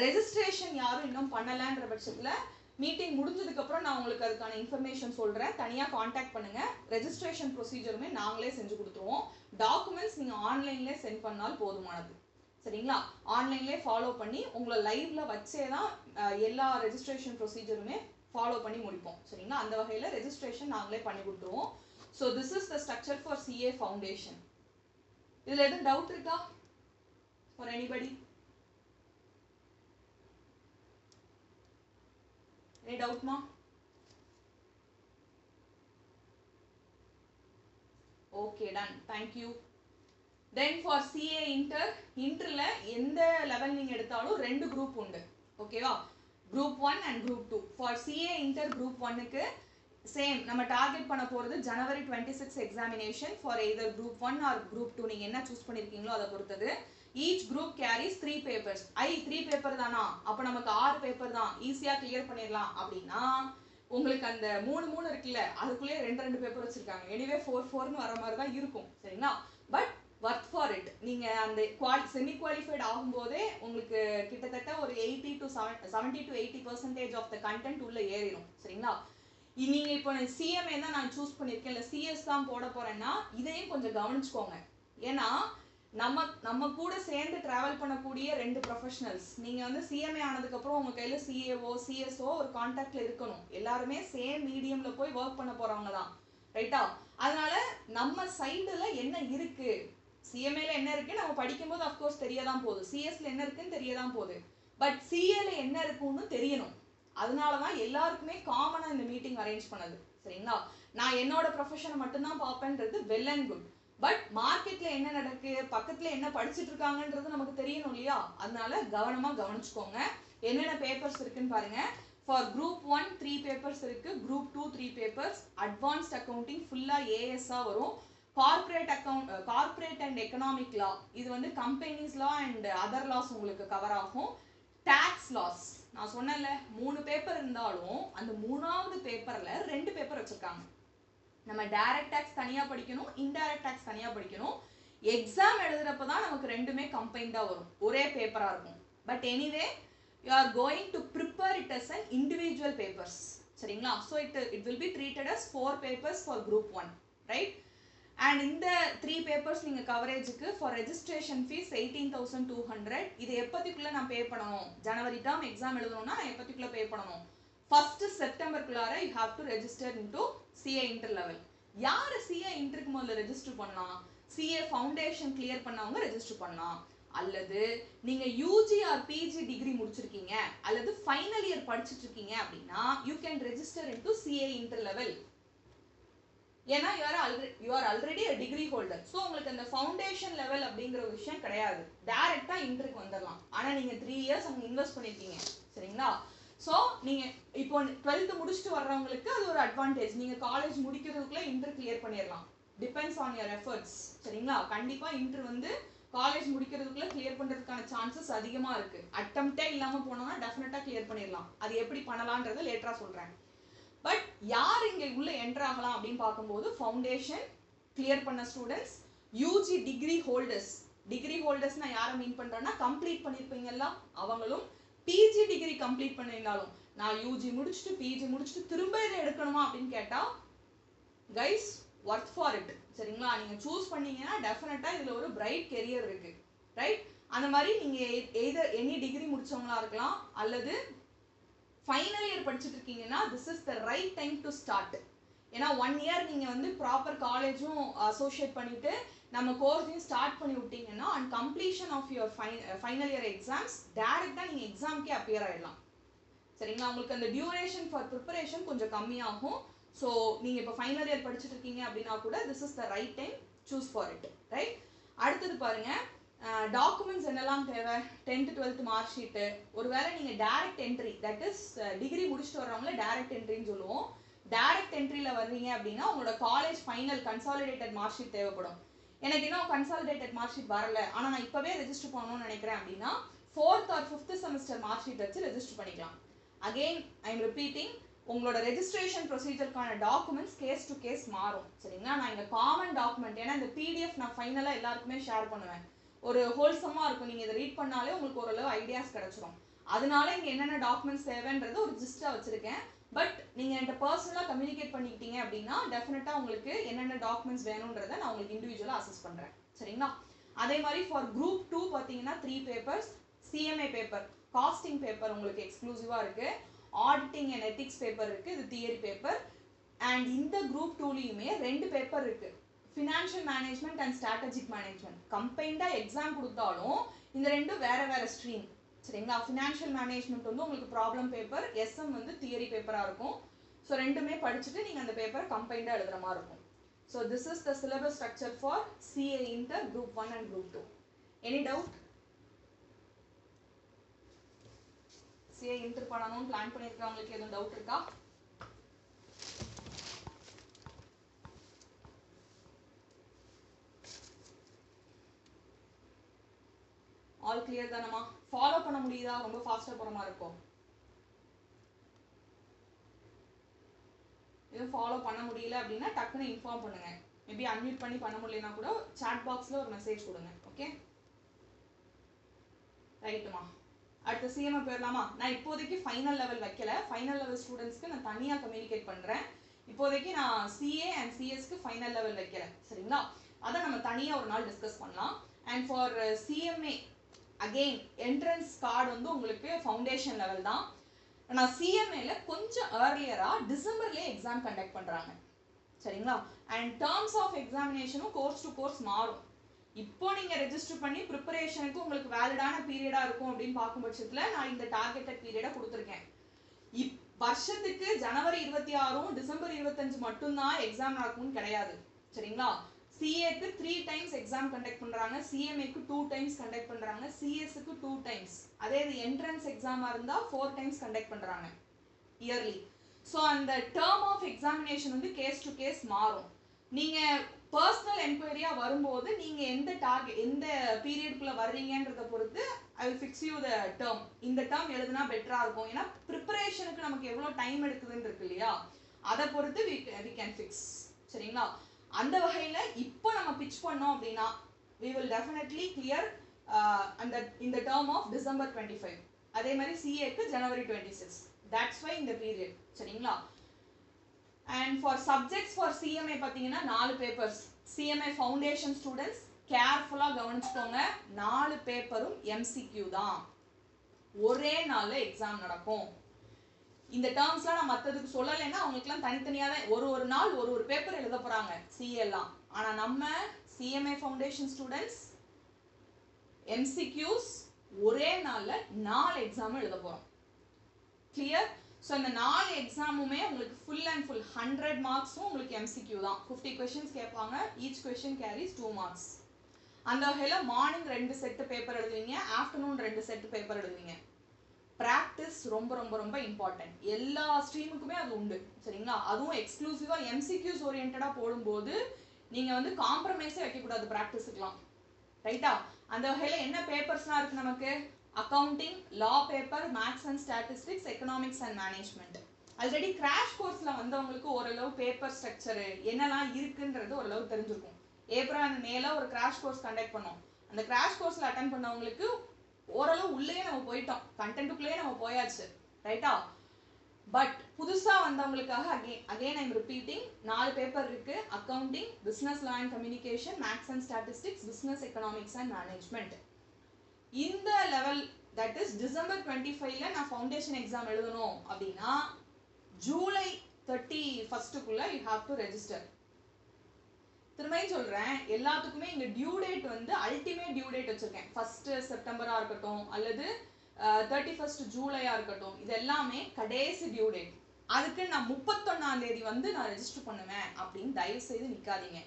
Registration யாரும் இன்னும் பண்ணலன்ற பட்சத்தில் மீட்டிங் முடிஞ்சதுக்கப்புறம் நான் உங்களுக்கு அதுக்கான இன்ஃபர்மேஷன் சொல்கிறேன். தனியாக காண்டாக்ட் பண்ணுங்கள். ரெஜிஸ்ட்ரேஷன் ப்ரொசீஜருமே நாங்களே செஞ்சு கொடுத்துருவோம். டாக்குமெண்ட்ஸ் நீங்கள் ஆன்லைன்லேயே சென்ட் பண்ணால் போதுமானது. சரிங்களா? ஆன்லைன்லேயே ஃபாலோ பண்ணி உங்களை லைவ்ல வச்சே தான் எல்லா ரெஜிஸ்ட்ரேஷன் ப்ரொசீஜருமே ஃபாலோ பண்ணி முடிப்போம். சரிங்களா? அந்த வகையில் ரெஜிஸ்ட்ரேஷன் நாங்களே பண்ணி கொடுத்துருவோம். So this is the structure for CA foundation. இதில் எதுவும் டவுட் இருக்கா for anybody? Any doubt ma? Okay, done. Thank you. Then for CA interல எந்த லெவல் நீங்க எடுத்தாலும் 2 குரூப் உண்டு. ஓகேவா? Group 1 and group 2. For CA inter group 1க்கு சேம் நம்ம டார்கெட் பண்ண போறது ஜனவரி 26 examination for either group 1 or group 2. நீங்க என்ன சூஸ் பண்ணிருக்கீங்களோ அதை பொறுத்தது. Each group carries 3 papers. 3 paper தானா? அப்ப நமக்கு 6 பேப்பர் தான், ஈஸியா கிளியர் பண்ணிடலாம் அப்படின்னா, உங்களுக்கு அந்த 3 இருக்குல்ல, அதுக்குள்ளேயே 2 பேப்பர் வச்சிருக்காங்க. எனிவே 4ன்னு வர மாதிரி தான் இருக்கும். சரிங்களா? But work for it. நீங்க அந்த செமி குவாலிஃபைட் ஆகும்போதே உங்களுக்கு கிட்டத்தட்ட ஒரு 70 to 80% ஆஃப் த கண்டென்ட் உள்ள ஏறிடும். சரிங்களா? நீங்க இப்போ சிஎம்ஏ தான் நான் சூஸ் பண்ணியிருக்கேன், இல்லை சிஎஸ் தான் போட போறேன்னா இதையும் கொஞ்சம் கவனிச்சுக்கோங்க. ஏன்னா நம்ம கூட சேர்ந்து டிராவல் பண்ணக்கூடிய 2 ப்ரொஃபஷனல்ஸ், நீங்க வந்து சிஎம்ஏ ஆனதுக்கப்புறம் உங்க கையில சிஏஓ சிஎஸ்ஓ ஒரு கான்டாக்ட்ல இருக்கணும். எல்லாருமே சேம் மீடியம்ல போய் ஒர்க் பண்ண போறவங்க தான். ரைட்டா? அதனால நம்ம சைடுல என்ன இருக்கு, சிஎம்ஏல என்ன இருக்கு நம்ம படிக்கும்போது அஃப்கோர்ஸ் தெரியதான் போகுது, சிஎஸ்ல என்ன இருக்குன்னு தெரியதான் போகுது, பட் சிஏல என்ன இருக்குன்னு தெரியணும். அதனாலதான் எல்லாருக்குமே காமனா இந்த மீட்டிங் அரேஞ்ச் பண்ணது. சரிங்களா? நான் என்னோட ப்ரொஃபஷனை மட்டும்தான் பார்ப்பேன்றது வெல் அண்ட் குட். பட் மார்க்கெட்ல என்ன நடக்கு, பக்கத்துல என்ன படிச்சுட்டு இருக்காங்கன்றது நமக்கு தெரியணும் இல்லையா? அதனால கவனமா கவனிச்சுக்கோங்க. என்னென்ன பேப்பர்ஸ் இருக்குன்னு பாருங்க. ஃபார் குரூப் 1 3 பேப்பர்ஸ் இருக்கு, குரூப் 2 3 பேப்பர்ஸ். அட்வான்ஸ்ட் அக்கவுண்டிங் ஃபுல்லா ஏஎஸ்ஸா வரும். கார்ப்பரேட் அண்ட் எக்கனாமிக் லா, இது வந்து companies law and other laws உங்களுக்கு கவர் ஆகும். டாக்ஸ் லாஸ், நான் சொன்னேன்ல 3 பேப்பர் இருந்தாலும் அந்த 3வது பேப்பர்ல 2 பேப்பர் வச்சிருக்காங்க. நம்ம டைரக்ட் டாக்ஸ் தனியா படிக்கணும், இன்டைரக்ட் டாக்ஸ் தனியா படிக்கணும். எக்ஸாம் எழுதுறப்ப தான் நமக்கு ரெண்டுமே கம்பைன்டா வரும், ஒரே பேப்பரா இருக்கும். But anyway you are going to prepare it as an individual papers, சரிங்களா? so it will be treated as 4 papers for group 1, right? and இந்த 3 papers நீங்க கவரேஜுக்கு for registration fees 18,200. இது எப்பத்திக்குள்ள நான் பே பண்ணணும்? ஜனவரி டேர்ம் எக்ஸாம் எழுதணும்னா நான் எப்பத்திக்குள்ள பே பண்ணணும்? 1st செப்டம்பருக்குள்ளார you have to register into CA inter level. யாரு CA interக்கு முதல்ல ரெஜிஸ்டர் பண்ணலாம்? CA ஃபவுண்டேஷன் கிளியர் பண்ணவங்க ரெஜிஸ்டர் பண்ணலாம். அல்லது நீங்க யூஜி ஆர் பிஜி டிகிரி முடிச்சிருக்கீங்க அல்லது ஃபைனல் இயர் படிச்சிட்டு இருக்கீங்க அப்படின்னா you can register into CA inter level. ஏன்னா you are already a degree holder. so உங்களுக்கு அந்த ஃபவுண்டேஷன் லெவல் அப்படிங்கிற ஒரு விஷயம் கிடையாது, டைரக்டா இன்டருக்கு வந்துடலாம். ஆனா நீங்க 3 இயர்ஸ் அங்க இன்வெஸ்ட் பண்ணிருக்கீங்க, சரிங்களா? சோ நீங்க இப்போ 12th முடிச்சுட்டு வர்றவங்களுக்கு அது ஒரு அட்வான்டேஜ். நீங்க காலேஜ் முடிக்கிறதுக்குள்ள இன்டர் கிளியர் பண்ணிடலாம். டிபெண்ட்ஸ் ஆன் யுவர் எஃபர்ட்ஸ், சரிங்களா? கண்டிப்பா இன்டர் வந்து காலேஜ் முடிக்கிறதுக்குள்ள கிளியர் பண்றதுக்கான சான்சஸ் அதிகமா இருக்கு. அட்டெம்ப்டே இல்லாம போனோம்னா டெஃபினட்டா கிளியர் பண்ணிடலாம். அது எப்படி பண்ணலாம்ன்றத லேட்டரா சொல்றேன். பட் யார் இங்க உள்ள என்டர் ஆகலாம் அப்படின்னு பார்க்கும்போது ஃபவுண்டேஷன் கிளியர் பண்ண students, UG degree holders. Degree ஹோல்டர்ஸ்னா யாரை மீன் பண்றேன்னா கம்ப்ளீட் பண்ணிருப்பீங்கல்ல அவங்களும், பிஜி டிகிரி கம்ப்ளீட் பண்ணிருந்தாலும். நான் யூஜி முடிச்சுட்டு பிஜி முடிச்சுட்டு திரும்ப இதை எடுக்கணுமா அப்படின்னு கேட்டா கைஸ் ஒர்க் ஃபார் இட், சரிங்களா? நீங்க சூஸ் பண்ணீங்கன்னா டெஃபினட்டா இதுல ஒரு பிரைட் கெரியர் இருக்கு, ரைட்? அந்த மாதிரி நீங்க எய்தர் எனி டிகிரி முடிச்சவங்களா இருக்கலாம் அல்லது ஃபைனல் இயர் படிச்சுட்டு இருக்கீங்கன்னா this is the right time to start. ஏன்னா 1 இயர் நீங்க வந்து ப்ராப்பர் காலேஜும் அசோசியேட் பண்ணிட்டு நம்ம கோர்ஸையும் ஸ்டார்ட் பண்ணி விட்டீங்கன்னா and completion of your final year exams டைரக்டா நீங்க எக்ஸாம்க்கே அப்பியர் ஆயிடலாம், சரிங்களா? உங்களுக்கு அந்த டியூரேஷன் ஃபார் ப்ரிப்பரேஷன் கொஞ்சம் கம்மியாகும். ஸோ நீங்க இப்போ ஃபைனல் இயர் படிச்சுட்டு இருக்கீங்க அப்படின்னா கூட this is the right time, choose for it, right? அடுத்தது பாருங்க, டாக்குமெண்ட்ஸ் என்னெல்லாம் தேவை? 10th 12th mark sheet. ஒருவேளை நீங்க direct entry, that is degree முடிச்சுட்டு வர்றவங்கள டைரக்ட் என்ட்ரின்னு சொல்லுவோம். டைரக்ட் என்ட்ரியில வர்றீங்க அப்படின்னா உங்களோட college final consolidated mark sheet தேவைப்படும். எனக்கு இன்னும் கன்சாலிடேட்டட் மார்க் ஷீட் வரல, ஆனா நான் இப்பவே ரெஜிஸ்டர் பண்ணணும்னு நினைக்கிறேன் அப்படின்னா 4th or 5th semester mark sheet வச்சு ரெஜிஸ்டர் பண்ணிக்கலாம். அகெயின் ஐ எம் ரிப்பீட்டிங், உங்களோட ரெஜிஸ்ட்ரேஷன் ப்ரொசீஜருக்கான டாக்குமெண்ட்ஸ் கேஸ் டு கேஸ் மாறும், சரிங்களா? நான் இங்க காமன் டாக்குமெண்ட், ஏன்னா இந்த பிடிஎஃப் நான் ஃபைனலா எல்லாருக்குமே ஷேர் பண்ணுவேன். ஒரு ஹோல்சமா இருக்கும், நீங்க இதை ரீட் பண்ணாலே உங்களுக்கு ஓரளவு ஐடியாஸ் கிடைச்சிடும். அதனால இங்க என்னென்ன டாக்குமெண்ட்ஸ் தேவைன்றது ஒரு ஜிஸ்டா வச்சிருக்கேன். பட் நீங்க என்கிட்ட பர்சனலா கம்யூனிகேட் பண்ணிக்கிட்டீங்க அப்படின்னா டெஃபினட்டா உங்களுக்கு என்னென்ன டாக்குமெண்ட்ஸ் வேணும்ன்றதை நான் உங்களுக்கு இண்டிவிஜுவலா அசஸ் பண்றேன், சரிங்களா? அதே மாதிரி ஃபார் குரூப் 2 பாத்தீங்கன்னா 3 papers. CMA paper, costing paper உங்களுக்கு எக்ஸ்க்ளூசிவா இருக்கு. ஆடிட்டிங் அண்ட் எத்திக்ஸ் பேப்பர் இருக்கு, இது தியரி பேப்பர். அண்ட் இந்த குரூப் 2லயுமே 2 பேப்பர் இருக்கு, financial management and strategic management. கம்பைண்டா எக்ஸாம் கொடுத்தாலும் இந்த ரெண்டும் வேற வேற ஸ்ட்ரீம், சரிங்களா? ஃபினான்ஷியல் மேனேஜ்மெண்ட் வந்து உங்களுக்கு ப்ராப்ளம் பேப்பர், எஸ்எம் வந்து தியரி பேப்பரா இருக்கும். ஸோ ரெண்டுமே படிச்சுட்டு நீங்க அந்த பேப்பரை கம்பைண்டா எழுதுற மாதிரி இருக்கும். So this is the syllabus structure for CA inter group 1 and group 2. Any doubt? CA inter பண்ணணும்னு பிளான் பண்ணிருக்கவங்களுக்கு எதுவும் டவுட் இருக்கா? ஆல் கிளியர் தானமா? ஃபாலோ பண்ண முடியுதா? ரொம்ப ஃபாஸ்டா போற மாதிரி இருக்கும். இது ஃபாலோ பண்ண முடியல அப்படின்னா டக்குன்னு இன்ஃபார்ம் பண்ணுங்க. மேபி அன்மியூட் பண்ணி பண்ண முடியலனா கூட சாட் பாக்ஸ்ல ஒரு மெசேஜ் கொடுங்க, ஓகே? ரைட்டுமா? அடுத்து சிஎம்ஏ போயிடலாமா? நான் இப்போதைக்கு ஃபைனல் லெவல் வைக்கல, ஃபைனல் லெவல் ஸ்டூடெண்ட்ஸ்க்கு நான் தனியா கம்யூனிகேட் பண்றேன். இப்போதைக்கு நான் சிஏ அண்ட் சிஎஸ்க்கு ஃபைனல் லெவல் வைக்கல, சரிங்களா? அதை நம்ம தனியா ஒரு நாள் டிஸ்கஸ் பண்ணலாம். And for CMA again entrance card வந்து உங்களுக்கு ஃபவுண்டேஷன் லெவல் தான். நான் சிஎம்ஏல கொஞ்சம் ஏர்லியரா டிசம்பர்லயே எக்ஸாம் கண்டக்ட் பண்றாங்க, சரிங்களா? அண்ட் டேர்ம்ஸ் ஆஃப் எக்ஸாமினேஷனும் கோர்ஸ் டு கோர்ஸ் மாறும். இப்போ நீங்க ரெஜிஸ்டர் பண்ணி ப்ரிப்பரேஷனுக்கு உங்களுக்கு வேலிடான பீரியடா இருக்கும் அப்படின்னு பார்க்கும் பட்சத்துல நான் இந்த டார்கெட்டட் பீரியடா கொடுத்துருக்கேன். வருஷத்துக்கு ஜனவரி 26 டிசம்பர் 25 மட்டும்தான் எக்ஸாம் நடக்கும்னு கிடையாது, சரிங்களா? சிஏக்கு 3 டைம்ஸ் எக்ஸாம் கண்டக்ட் பண்றாங்க, சிஎம்ஏக்கு 2 டைம்ஸ் கண்டக்ட் பண்றாங்க, சிஎஸ்க்கு 2 டைம்ஸ். அதே இது என்ட்ரன்ஸ் எக்ஸாமா இருந்தா 4 டைம்ஸ் கண்டக்ட் பண்றாங்க இயர்லி. ஸோ அந்த டேர்ம் ஆஃப் எக்ஸாமினேஷன் வந்து கேஸ் டு கேஸ் மாறும். நீங்க பர்சனல் என்கொயரியா வரும்போது நீங்க எந்த டார்கெட் எந்த பீரியட்குள்ள வர்றீங்கன்றத பொறுத்து I will fix you the term. இந்த டேர்ம் எழுதுனா பெட்டரா இருக்கும். ஏன்னா ப்ரிப்பரேஷனுக்கு நமக்கு எவ்வளவு டைம் எடுக்குதுன்னு இருக்கு இல்லையா, அதை பொறுத்து we can fix. சரிங்களா? அந்த வகையில இப்போ நம்ம பிட்ச் பண்ணோம் அப்படின்னா we will definitely clear அந்த இந்த term of December 25. அதே மாதிரி CAக்கு January 26. That's why இந்த period. சரிங்களா? And for subjects for CMA பாத்தீங்கன்னா 4 papers. CMA foundation students கேர்ஃபுல்லா கவனிச்சுக்கோங்க. 4 பேப்பரும் MCQ தான். ஒரே நாள்ல எக்ஸாம் நடக்கும். இந்த டேர்ம்ஸ்லாம் நான் மற்றதுக்கு சொல்லலைன்னா அவங்களுக்குலாம் தனித்தனியாக தான் ஒரு நாள் ஒரு பேப்பர் எழுத போகிறாங்க சிஏ எல்லாம். ஆனால் நம்ம சிஎம்ஏ ஃபவுண்டேஷன் ஸ்டூடெண்ட்ஸ் எம்சிக்யூஸ் ஒரே நாளில் 4 எக்ஸாமும் எழுத போகிறோம். கிளியர்? ஸோ இந்த 4 எக்ஸாமுமே உங்களுக்கு ஃபுல் அண்ட் ஃபுல் 100 மார்க்ஸும் உங்களுக்கு எம்சிக்யூ தான். 50 கொஷின்ஸ் கேட்பாங்க. Each question carries 2 marks. அந்த வகையில் மார்னிங் 2 செட்டு பேப்பர் எழுதுவீங்க, ஆஃப்டர்நூன் 2 செட்டு பேப்பர் எழுதுவீங்க. ப்ராக்டிஸ் ரொம்ப ரொம்ப ரொம்ப இம்பார்ட்டன்ட். எல்லா ஸ்ட்ரீமுக்குமே அது உண்டு. சரிங்களா? அதுவும் எக்ஸ்க்ளூசிவாக எம்சிக்யூஸ் ஓரியன்டாக போடும்போது நீங்கள் வந்து காம்ப்ரமைஸே வைக்கக்கூடாது ப்ராக்டிஸுக்கெலாம். ரைட்டா? அந்த வகையில் என்ன பேப்பர்ஸ்லாம் இருக்குது நமக்கு? Accounting, law paper, maths and statistics, economics and management. Already crash கோர்ஸில் வந்தவங்களுக்கு ஓரளவு பேப்பர் ஸ்ட்ரக்சரு என்னெல்லாம் இருக்குன்றது ஓரளவு தெரிஞ்சிருக்கும். ஏப்ரல் அண்ட் மேல ஒரு கிராஷ் கோர்ஸ் கண்டக்ட் பண்ணோம். அந்த கிராஷ் கோர்ஸில் அட்டன் பண்ணவங்களுக்கு ஓரளவு உள்ளே நம்ம போயிட்டோம், கண்டென்ட்டுக்குள்ளேயே நம்ம போயாச்சு. ரைட்டா? பட் புதுசாக வந்தவங்களுக்காக அகெயின் ஐம் ரிப்பீட்டிங், 4 பேப்பர் இருக்கு. Accounting, business law and communication, maths and statistics, business economics and management. இந்த லெவல் தட் இஸ் டிசம்பர் 25ல நான் ஃபவுண்டேஷன் எக்ஸாம் எழுதணும் அப்படின்னா ஜூலை 31க்குள்ள யூ ஹாவ் டு ரெஜிஸ்டர். திரும்பியும் சொல்றேன், எல்லாத்துக்குமே இங்க டியூ டேட் வந்து அல்டிமேட் டியூ டேட் வச்சிருக்கேன். 1 செப்டம்பரா இருக்கட்டும் அல்லது 31 ஜூலையா இருக்கட்டும், இது எல்லாமே கடைசி டியூ டேட். அதுக்கு நான் 31ஆம் தேதி வந்து நான் ரெஜிஸ்டர் பண்ணுவேன் அப்படின்னு தயவு செய்து நிக்காதீங்க.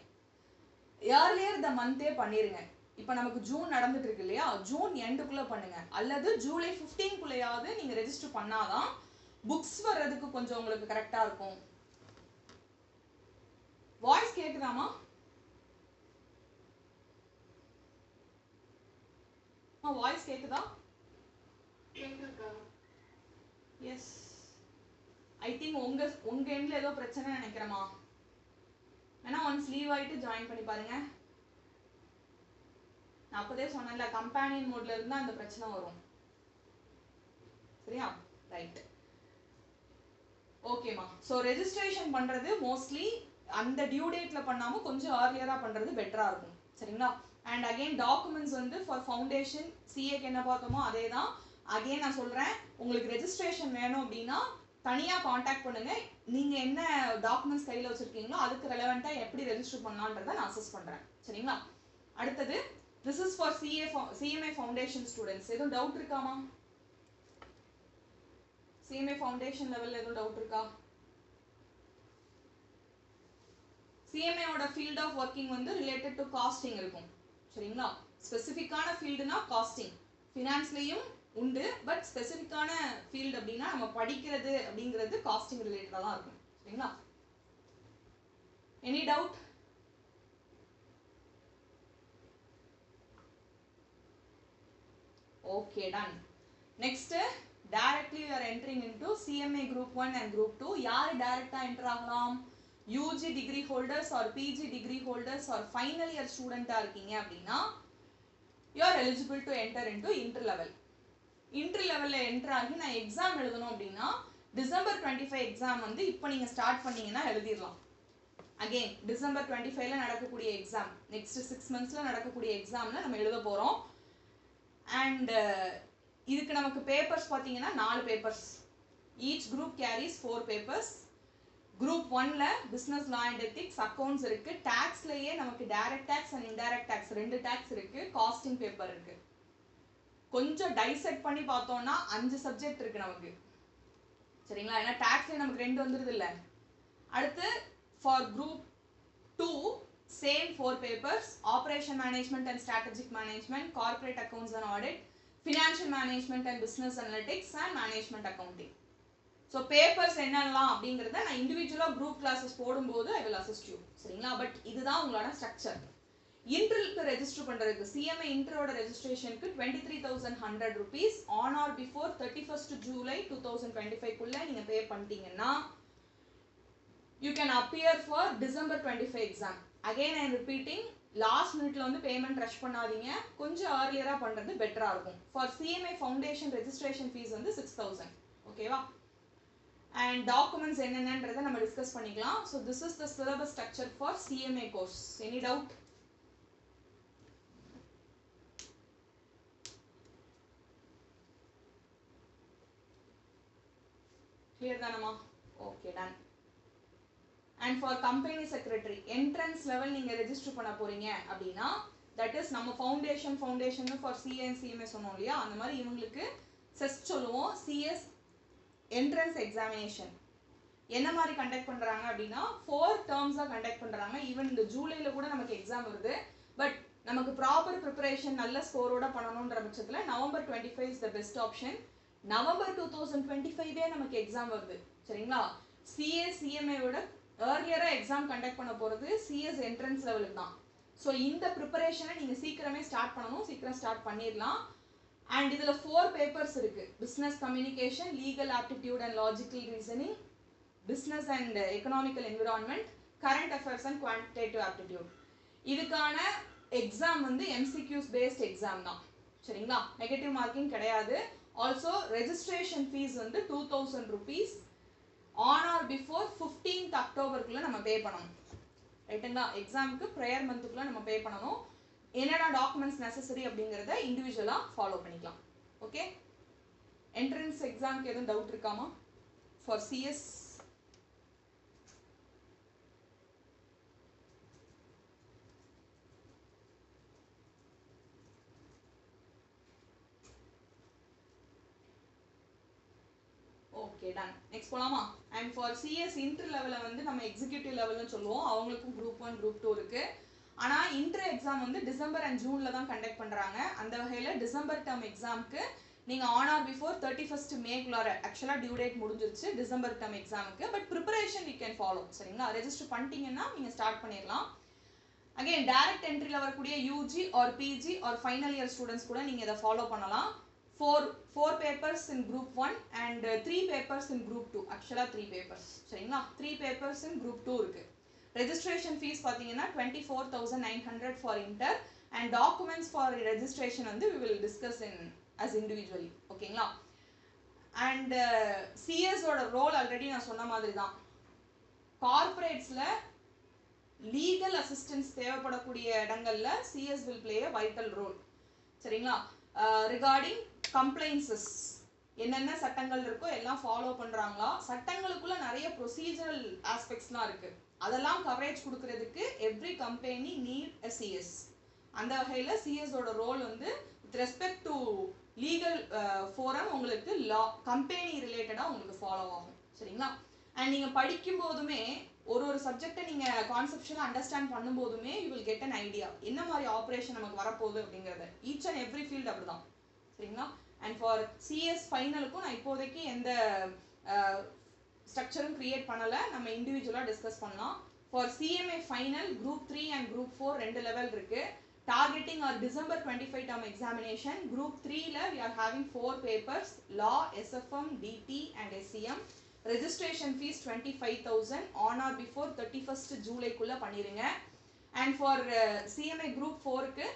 ஏர்லியர் த மந்தே பண்ணிருங்க. இப்போ நமக்கு ஜூன் நடந்துட்டு இருக்கு இல்லையா, ஜூன் எண்டுக்குள்ள பண்ணுங்க அல்லது ஜூலை 15க்குள்ளயாவது நீங்க ரெஜிஸ்டர் பண்ணாதான் புக்ஸ் வர்றதுக்கு கொஞ்சம் உங்களுக்கு கரெக்டா இருக்கும். வாய்ஸ் கேக்குதாமா? வாய்ஸ் கேக்குதா? எஸ், ஐ திங்க் உங்க எண்ட்ல ஏதோ பிரச்சனை நினைக்கிறேமா. வேணா ஒன்ஸ் லீவ் ஆயிட்டு ஜாயின் பண்ணி பாருங்க. நான் அப்பதே சொன்னேன்ல, கம்பேனியன் மோட்ல இருந்தா அந்த பிரச்சனை வரும். சரியா? ரைட், ஓகேமா. ஸோ ரெஜிஸ்ட்ரேஷன் பண்றது மோஸ்ட்லி அந்த டியூ டேட்ல பண்ணாம கொஞ்சம் ஏர்லியரா பண்றது பெட்டரா இருக்கும். சரிங்களா? அண்ட் அகெயின் டாக்குமெண்ட்ஸ் வந்து ஃபார் ஃபவுண்டேஷன் சிஏக்கு என்ன பார்த்தோமோ அதே தான். அகெயின் நான் சொல்கிறேன், உங்களுக்கு ரெஜிஸ்ட்ரேஷன் வேணும் அப்படின்னா தனியாக காண்டாக்ட் பண்ணுங்கள். நீங்கள் என்ன டாக்குமெண்ட்ஸ் கையில் வச்சுருக்கீங்களோ அதுக்கு ரெலவெண்ட்டாக எப்படி ரெஜிஸ்டர் பண்ணலான்றதை நான் அசஸ் பண்ணுறேன். சரிங்களா? அடுத்தது, this is for CMA foundation students. எதுவும் டவுட் இருக்காமா? சிஎம்ஏ ஃபவுண்டேஷன் லெவலில் எதுவும் டவுட் இருக்கா? சிஎம்ஏவோட ஃபீல்ட் ஆஃப் ஒர்க்கிங் வந்து ரிலேட்டட் டு காஸ்டிங் இருக்கும். சரிங்களா? ஸ்பெசிஃபிக்கான ஃபீல்டுனா காஸ்டிங். ஃபினான்ஸ்லையும் உண்டு, பட் ஸ்பெசிஃபிக்கான ஃபீல்டு அப்படின்னா நம்ம படிக்கிறது அப்படிங்கிறது காஸ்டிங் ரிலேட்டடாக தான் இருக்கும். சரிங்களா? Any doubt? Okay, done. Next, directly you are entering into CMA Group 1 and Group 2. யார் டைரக்டா என்டர் ஆகலாம்? UG degree holders or PG degree holders or final year student இருக்கீங்க அப்படின்னா you are eligible to enter into inter level. Inter level enter ஆகி நான் exam எழுதணும் அப்படின்னா December 25 exam வந்து இப்போ நீங்க ஸ்டார்ட் பண்ணீங்கன்னா எழுதிடலாம். அகெயின் டிசம்பர் 25ல நடக்கக்கூடிய எக்ஸாம், நெக்ஸ்ட் 6 monthsல நடக்கக்கூடிய எக்ஸாம்ல நம்ம எழுத போறோம். அண்ட் இதுக்கு நமக்கு பேப்பர்ஸ் பார்த்தீங்கன்னா 4 papers. Each group carries 4 papers. Group 1ல business law and ethics, accounts இருக்கு. டாக்ஸ்லயே நமக்கு direct tax and indirect tax 2 tax இருக்கு. காஸ்டிங் பேப்பர் இருக்கு. கொஞ்சம் டைசெக்ட் பண்ணி பார்த்தோம்னா 5 சப்ஜெக்ட் இருக்கு நமக்கு. சரிங்களா? ஏன்னா டாக்ஸ்ல நமக்கு 2 வந்துருது இல்ல. அடுத்து for group 2 same 4 papers: operation management and strategic management, corporate accounts and audit, financial management and business analytics, and management accounting. So papers என்னெல்லாம் அப்படிங்கறத நான் இண்டிவிஜுவலா குரூப் கிளாसेस போடும்போது I will assist you. சரிங்களா? பட் இதுதான் உங்களோட ஸ்ட்ரக்சர். இன்டர்க்கு ரெஜிஸ்டர் பண்றதுக்கு CMA இன்டரோட ரெஜிஸ்ட்ரேஷனுக்கு 23,100 rupees on or before 31st July 2025 குள்ள நீங்க பே பண்ணிட்டீங்கன்னா you can appear for December 25 exam. Again I am repeating, last minuteல வந்து பேமெண்ட் ரஷ் பண்ணாதீங்க, கொஞ்சம் earlier பண்றது பெட்டரா இருக்கும். For CMA foundation registration fees வந்து 6,000. ஓகேவா? And documents என்னென்னன்றதை நம்ம டிஸ்கஸ் பண்ணிக்கலாம். So this is the syllabus structure for CMA course. Any doubt? Clear தானமா? Okay, done. And for company secretary, entrance level நீங்க ரெஜிஸ்டர் பண்ண போறீங்க அப்படின்னா, that is நம்ம foundation for CA and CMA சொன்னோம் இல்லையா, அந்த மாதிரி இவங்களுக்கு செஸ்ட் சொல்லுவோம். CS entrance examination என்ன மாதிரி கண்டக்ட் பண்றாங்க அப்படின்னா 4 டேர்ம்ஸா கண்டக்ட் பண்றாங்க. ஈவன் இந்த ஜூலைல கூட நமக்கு எக்ஸாம் வருது. பட் நமக்கு ப்ராப்பர் ப்ரிப்பரேஷன் நல்ல ஸ்கோரோட பண்ணணும்ன்ற பட்சத்துல November 25 is the best option. November 2025 நமக்கு எக்ஸாம் வருது. சரிங்களா? CA CMA விட earlier எக்ஸாம் கண்டக்ட் பண்ண போறது CS என்ட்ரன்ஸ் லெவலுக்கு தான். ஸோ இந்த ப்ரிப்பரேஷனை நீங்க சீக்கிரமே ஸ்டார்ட் பண்ணணும். சீக்கிரம் ஸ்டார்ட் பண்ணிடலாம். அண்ட் இதுல 4 பேப்பர்ஸ் இருக்கு: business communication, legal aptitude and logical reasoning, business and economical environment, current affairs and quantitative aptitude. இதுக்கான எக்ஸாம் வந்து MCQs பேஸ்ட் எக்ஸாம் தான். சரிங்களா? நெகட்டிவ் மார்க்கிங் கிடையாது. ஆல்சோ ரெஜிஸ்ட்ரேஷன் ஃபீஸ் வந்து 2,000 rupees on or before 15th October குள்ள நம்ம பே பண்ணணும். ரைட்டுங்களா? எக்ஸாமுக்கு ப்ரேயர் மந்த்துக்குள்ள நம்ம பே பண்ணணும். என்னென்ன டாக்குமெண்ட்ஸ் நெசசரி அப்படிங்கறத இண்டிவிஜுவலா ஃபாலோ பண்ணிக்கலாம். ஓகே? என்ட்ரன்ஸ் எக்ஸாம்க்கு எதுவும் டவுட் இருக்காமா? For CS okay, done. Next போலாமா? அண்ட் ஃபார் CS இன்டர் லெவல்ல வந்து நம்ம எக்ஸிகியூட்டிவ் லெவல்னு சொல்லுவோம். அவங்களுக்கும் குரூப் 1 குரூப் 2 இருக்கு. ஆனா இன்டர் எக்ஸாம் வந்து டிசம்பர் அண்ட் ஜூன்ல தான் கண்டக்ட் பண்றாங்க. அந்த வகையில டிசம்பர் டேர்ம் எக்ஸாம்க்கு நீங்க ஆன் ஆர் பிஃபோர் 31st மேக்குள்ளார, ஆக்சுவலா டியூ டேட் முடிஞ்சிருச்சு டிசம்பர் டேர்ம் எக்ஸாமுக்கு. But preparation you can follow. சரிங்களா? ரெஜிஸ்டர் பண்ணிட்டீங்கன்னா நீங்க ஸ்டார்ட் பண்ணிடலாம். அகைன் டைரக்ட் என்ட்ரில வரக்கூடிய UG or PG or final year students கூட நீங்க இதை ஃபாலோ பண்ணலாம். 4 papers in group 1 and 3 papers in group 2. Actually 3 papers. சரிங்களா? 3 papers in group 2 இருக்கு. Registration fees பாத்தீங்கன்னா 24,900 for inter and documents for registration வந்து we will discuss in as individually. ஓகேங்களா? And CS ஓட ரோல் ஆல்ரெடி நான் சொன்ன மாதிரி தான். கார்ப்பரேட்ஸ்ல லீகல் அசிஸ்டன்ஸ் தேவைப்படக்கூடிய இடங்கள்ல CS will play a vital role. சரிங்களா? ரிகார்டிங் கம்ப்ளைன்சஸ் என்னென்ன சட்டங்கள் இருக்கோ எல்லாம் ஃபாலோ பண்றாங்களா, சட்டங்களுக்குள்ள நிறைய ப்ரொசீஜரல் ஆஸ்பெக்ட்ஸ்லாம் இருக்கு, அதெல்லாம் கவரேஜ் கொடுக்கறதுக்கு every company need a CS. அந்த வகையில CS ஓட ரோல் வந்து with respect to legal forum உங்களுக்கு லா கம்பெனி ரிலேட்டடா உங்களுக்கு ஃபாலோ ஆகும். சரிங்களா? அண்ட் நீங்க படிக்கும் போதுமே ஒரு சப்ஜெக்டை நீங்க கான்செப்ஷனலா அண்டர்ஸ்டாண்ட் பண்ணும் போதுமே you will get an idea என்ன மாதிரி ஆப்ரேஷன் நமக்கு வரப்போகுது அப்படிங்கறது. ஈச் அண்ட் எவ்ரி ஃபீல்ட் அப்படிதான். சரிங்களா? அண்ட் ஃபார் CS ஃபைனலுக்கும் நான் இப்போதைக்கு எந்த ஸ்ட்ரக்சரும் கிரியேட் பண்ணல, நம்ம இண்டிவிஜுவலா டிஸ்கஸ் பண்ணலாம். For CMA final group 3 and group 4 ரெண்டு லெவல் இருக்கு. Targeting are December 25 term examination. Group 3ல we are having 4 papers: law, SFM, DT and SCM. registration fees 25,000 on or before 31st July குள்ள பண்ணிருங்க. and for CMA group 4 க்கு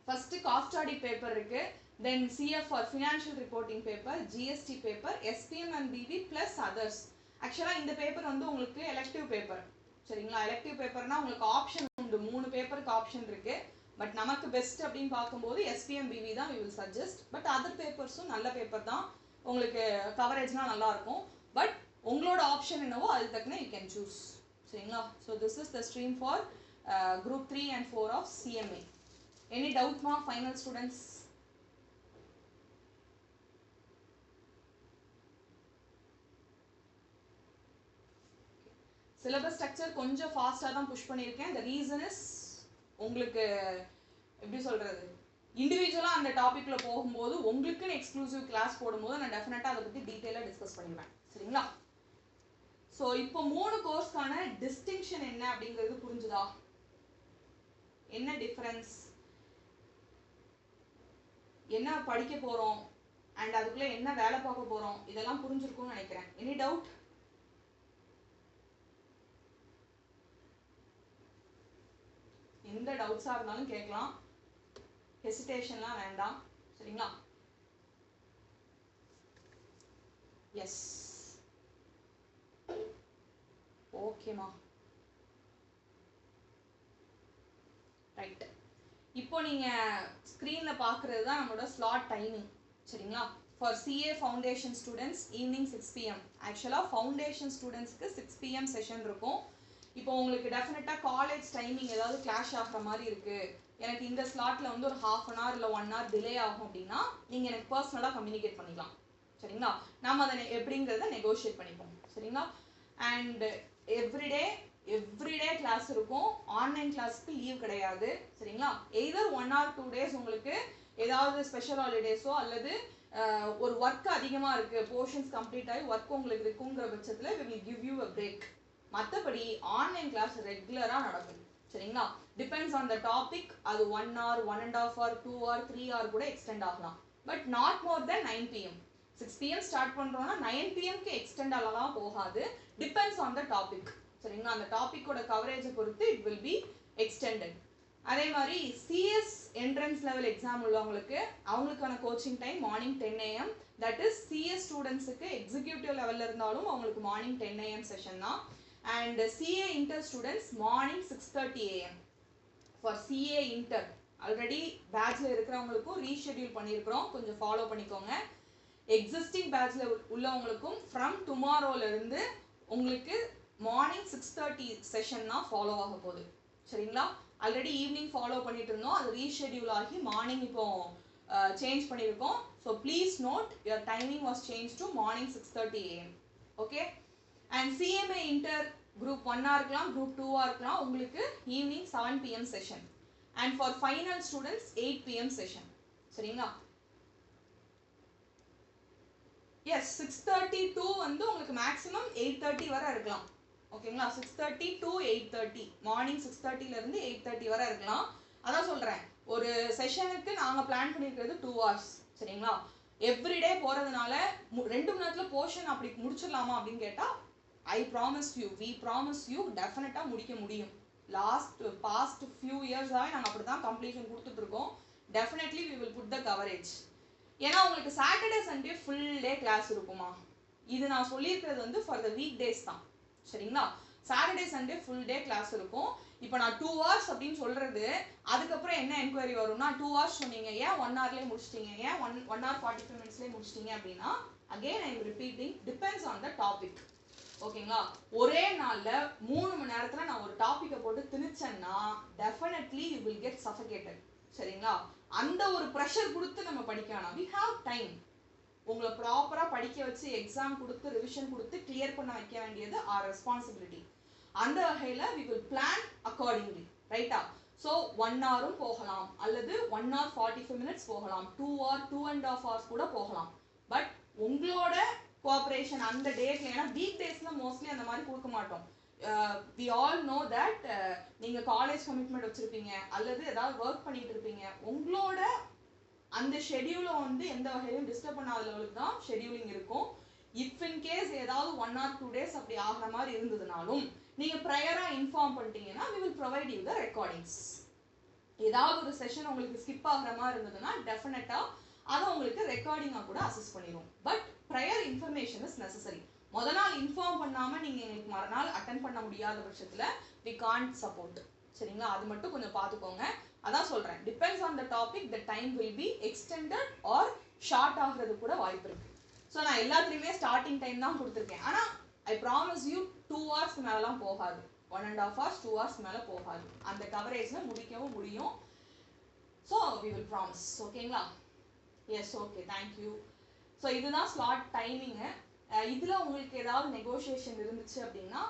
first cost audit paper இருக்கு, then CF for financial reporting paper, GST paper, SPM and BV plus others. actually இந்த paper வந்து உங்களுக்கு elective paper. சரிங்களா? elective paperனா உங்களுக்கு option உண்டு, 3 பேப்பருக்கு ஆப்ஷன் இருக்கு. பட் நமக்கு பெஸ்ட் அப்படின்னு பார்க்கும்போது SPM BV தான் we will suggest. But other பேப்பர்ஸும் நல்ல பேப்பர் தான், உங்களுக்கு கவரேஜ்லாம் நல்லா இருக்கும். பட் உங்களோட ஆப்ஷன் என்னவோ அது தக்கன you can choose. சரிங்களா? so this is the stream for group 3 and 4 of CMA. any doubt ma final students? Syllabus structure கொஞ்சம் ஃபாஸ்ட்டாக தான் புஷ் பண்ணியிருக்கேன். த ரீசன் இஸ் உங்களுக்கு எப்படி சொல்கிறது, இண்டிவிஜுவலாக அந்த டாப்பிக்கில் போகும்போது உங்களுக்குன்னு எக்ஸ்க்ளூசிவ் கிளாஸ் போடும்போது நான் டெஃபினட்டாக அதை பற்றி டீட்டெயிலாக டிஸ்கஸ் பண்ணிடுவேன். சரிங்களா? ஸோ இப்போ 3 கோர்ஸ்க்கான டிஸ்டிங்ஷன் என்ன அப்படிங்கிறது புரிஞ்சுதா? என்ன டிஃபரன்ஸ், என்ன படிக்க போகிறோம் அண்ட் அதுக்குள்ளே என்ன வேலை பார்க்க போகிறோம், இதெல்லாம் புரிஞ்சிருக்கும்னு நினைக்கிறேன். Any doubt? எந்த டவுட்ஸாக இருந்தாலும் கேட்கலாம், ஹெசிடேஷன்லாம் வேண்டாம். சரிங்களா? எஸ், ஓகேமா, ரைட். இப்போ நீங்கள் ஸ்க்ரீனில் பார்க்குறது தான் நம்மளோட ஸ்லாட் டைமிங். சரிங்களா? For CA foundation students evening 6 PM. ஆக்சுவலாக ஃபவுண்டேஷன் ஸ்டூடெண்ட்ஸ்க்கு 6 PM செஷன் இருக்கும். இப்போ உங்களுக்கு டெஃபினட்டாக காலேஜ் டைமிங் ஏதாவது கிளாஷ் ஆகிற மாதிரி இருக்குது, எனக்கு இந்த ஸ்லாட்டில் வந்து ஒரு ½ an hour இல்லை 1 hour டிலே ஆகும் அப்படின்னா நீங்கள் எனக்கு பர்சனலாக கம்யூனிகேட் பண்ணிக்கலாம். சரிங்களா? நம்ம அதை எப்படிங்கிறத நெகோஷியேட் பண்ணிப்போம். சரிங்களா? அண்ட் எவ்ரிடே கிளாஸ் இருக்கும். ஆன்லைன் கிளாஸ்க்கு லீவ் கிடையாது. சரிங்களா? எய்தர் 1 or 2 days உங்களுக்கு ஏதாவது ஸ்பெஷல் ஹாலிடேஸோ அல்லது ஒரு ஒர்க் அதிகமாக இருக்குது, போர்ஷன்ஸ் கம்ப்ளீட் ஆகி ஒர்க் உங்களுக்கு இருக்குங்கிற பட்சத்தில் we will give you a break. மற்றபடி ஆன்லைன் கிளாஸ் ரெகுலராக நடக்கும். சரிங்களா? Depends on the topic. அது 1 hour, 1.5 hour, 2 hour, 3 hour கூட எக்ஸ்டெண்ட் ஆகலாம். But not more then 9 PM. 6 PM start பண்ணுறோன்னா 9 PMக்கு எக்ஸ்டெண்ட் ஆகலாம் போகாது. Depends on the topic. சரிங்களா? அந்த டாப்பிக்கோட கவரேஜை பொறுத்து இட் வில் பி எக்ஸ்டெண்டட். அதே மாதிரி சிஎஸ் என்ட்ரன்ஸ் லெவல் எக்ஸாம் உள்ளவங்களுக்கு அவங்களுக்கான coaching time morning 10 AM. That is CS ஸ்டூடெண்ட்ஸுக்கு எக்ஸிக்யூட்டிவ் லெவலில் இருந்தாலும் அவங்களுக்கு மார்னிங் 10 AM செஷன் தான். And CA inter students morning 6:30 AM. For CA inter already பேட்சில் இருக்கிறவங்களுக்கும் ரீஷெட்யூல் பண்ணியிருக்கிறோம், கொஞ்சம் ஃபாலோ பண்ணிக்கோங்க. எக்ஸிஸ்டிங் பேட்சில் உள்ளவங்களுக்கும் ஃப்ரம் டுமாரோலேருந்து உங்களுக்கு மார்னிங் 6:30 செஷன் தான் ஃபாலோ ஆக போகுது. சரிங்களா? ஆல்ரெடி ஈவினிங் ஃபாலோ பண்ணிட்டு இருந்தோம், அது ரீஷெட்யூல் ஆகி மார்னிங் இப்போ சேஞ்ச் பண்ணியிருக்கோம். So please note your timing was change to morning 6:30 AM. Okay? And CMA inter group 1 இருக்கலாம், குரூப் 2 இருக்கலாம், உங்களுக்கு evening 7 PM session. And for final students 8 PM session. சரிங்களா? எஸ், 6:30 to வந்து உங்களுக்கு மேக்ஸிமம் 8:30 வரை இருக்கலாம். ஓகேங்களா? 6:30 to 8:30, மார்னிங் 6:30லேருந்து 8:30 வரை இருக்கலாம். அதான் சொல்கிறேன், ஒரு செஷனுக்கு நாங்கள் பிளான் பண்ணியிருக்கிறது 2 hours. சரிங்களா? எவ்ரிடே போகிறதுனால 2 மணி நேரத்தில் போர்ஷன் அப்படி முடிச்சிடலாமா அப்படின்னு கேட்டால் I promise you, we promise you, டெஃபினட்டாக முடிக்க முடியும். பாஸ்ட் ஃபியூ இயர்ஸாகவே நாங்கள் அப்படி தான் கம்ப்ளீஷன் கொடுத்துட்ருக்கோம். Definitely we will put the coverage. ஏன்னா உங்களுக்கு Saturday Sunday full day class இருக்குமா? இது நான் சொல்லியிருக்கிறது வந்து ஃபார் த வீக் டேஸ் தான். சரிங்களா? Saturday Sunday full day class இருக்கும். இப்போ நான் 2 hours அப்படின்னு சொல்கிறது, அதுக்கப்புறம் என்ன என்கொயரி வரும்னா 2 hours சொன்னீங்க, ஏன் 1 hourலேயே முடிச்சிட்டிங்க, ஏன் 1 hour 45 minutesலேயே முடிச்சிட்டிங்க அப்படின்னா, again I am repeating, depends on the topic. ஓகேங்களா? ஒரே நாளில் 3 மணி நேரத்தில் நான் ஒரு டாப்பிக்கை போட்டு திணிச்சேன்னா definitely you will get suffocated. சரிங்களா? அந்த ஒரு ப்ரெஷர் கொடுத்து நம்ம படிக்க வேணாம். We have time. உங்களை ப்ராப்பராக படிக்க வச்சு எக்ஸாம் கொடுத்து ரிவிஷன் கொடுத்து கிளியர் பண்ண வைக்க வேண்டியது ஆர் ரெஸ்பான்சிபிலிட்டி. அந்த வகையில் வி வில் பிளான் அக்கார்டிங்லி. ரைட்டா? ஸோ 1 hour போகலாம், அல்லது 1 hour 45 minutes போகலாம், 2 hour 2.5 hours கூட போகலாம். பட் உங்களோட கோஆப்ரேஷன் அந்த டேஸ்ல, ஏன்னா வீக் டேஸ்ல மோஸ்ட்லி அந்த மாதிரி கொடுக்க மாட்டோம். வி ஆல் நோ தட் நீங்கள் காலேஜ் கமிட்மெண்ட் வச்சுருப்பீங்க அல்லது ஏதாவது ஒர்க் பண்ணிட்டு இருப்பீங்க. உங்களோட அந்த ஷெடியூலை வந்து எந்த வகையிலும் டிஸ்டர்ப் பண்ணாத லெவலுக்கு தான் ஷெடியூலிங் இருக்கும். இஃப் இன் கேஸ் ஏதாவது 1 or 2 days அப்படி ஆகிற மாதிரி இருந்ததுனாலும் நீங்கள் ப்ரையராக இன்ஃபார்ம் பண்ணிட்டீங்கன்னா we will provide you the recordings. ஏதாவது ஒரு செஷன் உங்களுக்கு ஸ்கிப் ஆகிற மாதிரி இருந்ததுன்னா டெஃபினட்டாக அதை உங்களுக்கு ரெக்கார்டிங்காக கூட அசஸ் பண்ணிடுவோம். But prior information is necessary. முதல் நாள் இன்ஃபார்ம் பண்ணாமல் நீங்கள் எங்களுக்கு மறுநாள் அட்டன் பண்ண முடியாத பட்சத்தில் we can't support. சரிங்களா? அது மட்டும் கொஞ்சம் பார்த்துக்கோங்க. அதான் சொல்கிறேன், depends on the topic, the time will be extended or short ஆகிறது கூட வாய்ப்பு இருக்குது. ஸோ நான் எல்லாத்துலேயுமே ஸ்டார்டிங் டைம் தான் கொடுத்துருக்கேன். ஆனால் ஐ ப்ராமிஸ் யூ 2 hours மேலாம் போகாது, 1.5 hours 2 hours மேலே போகாது. அந்த கவரேஜில் முடிக்கவும் முடியும். So we will promise. ஓகேங்களா? Yes, okay, thank you. ஸோ இதுதான் ஸ்லாட் டைமிங்கு. இதில் உங்களுக்கு ஏதாவது நெகோஷியேஷன் இருந்துச்சு அப்படின்னா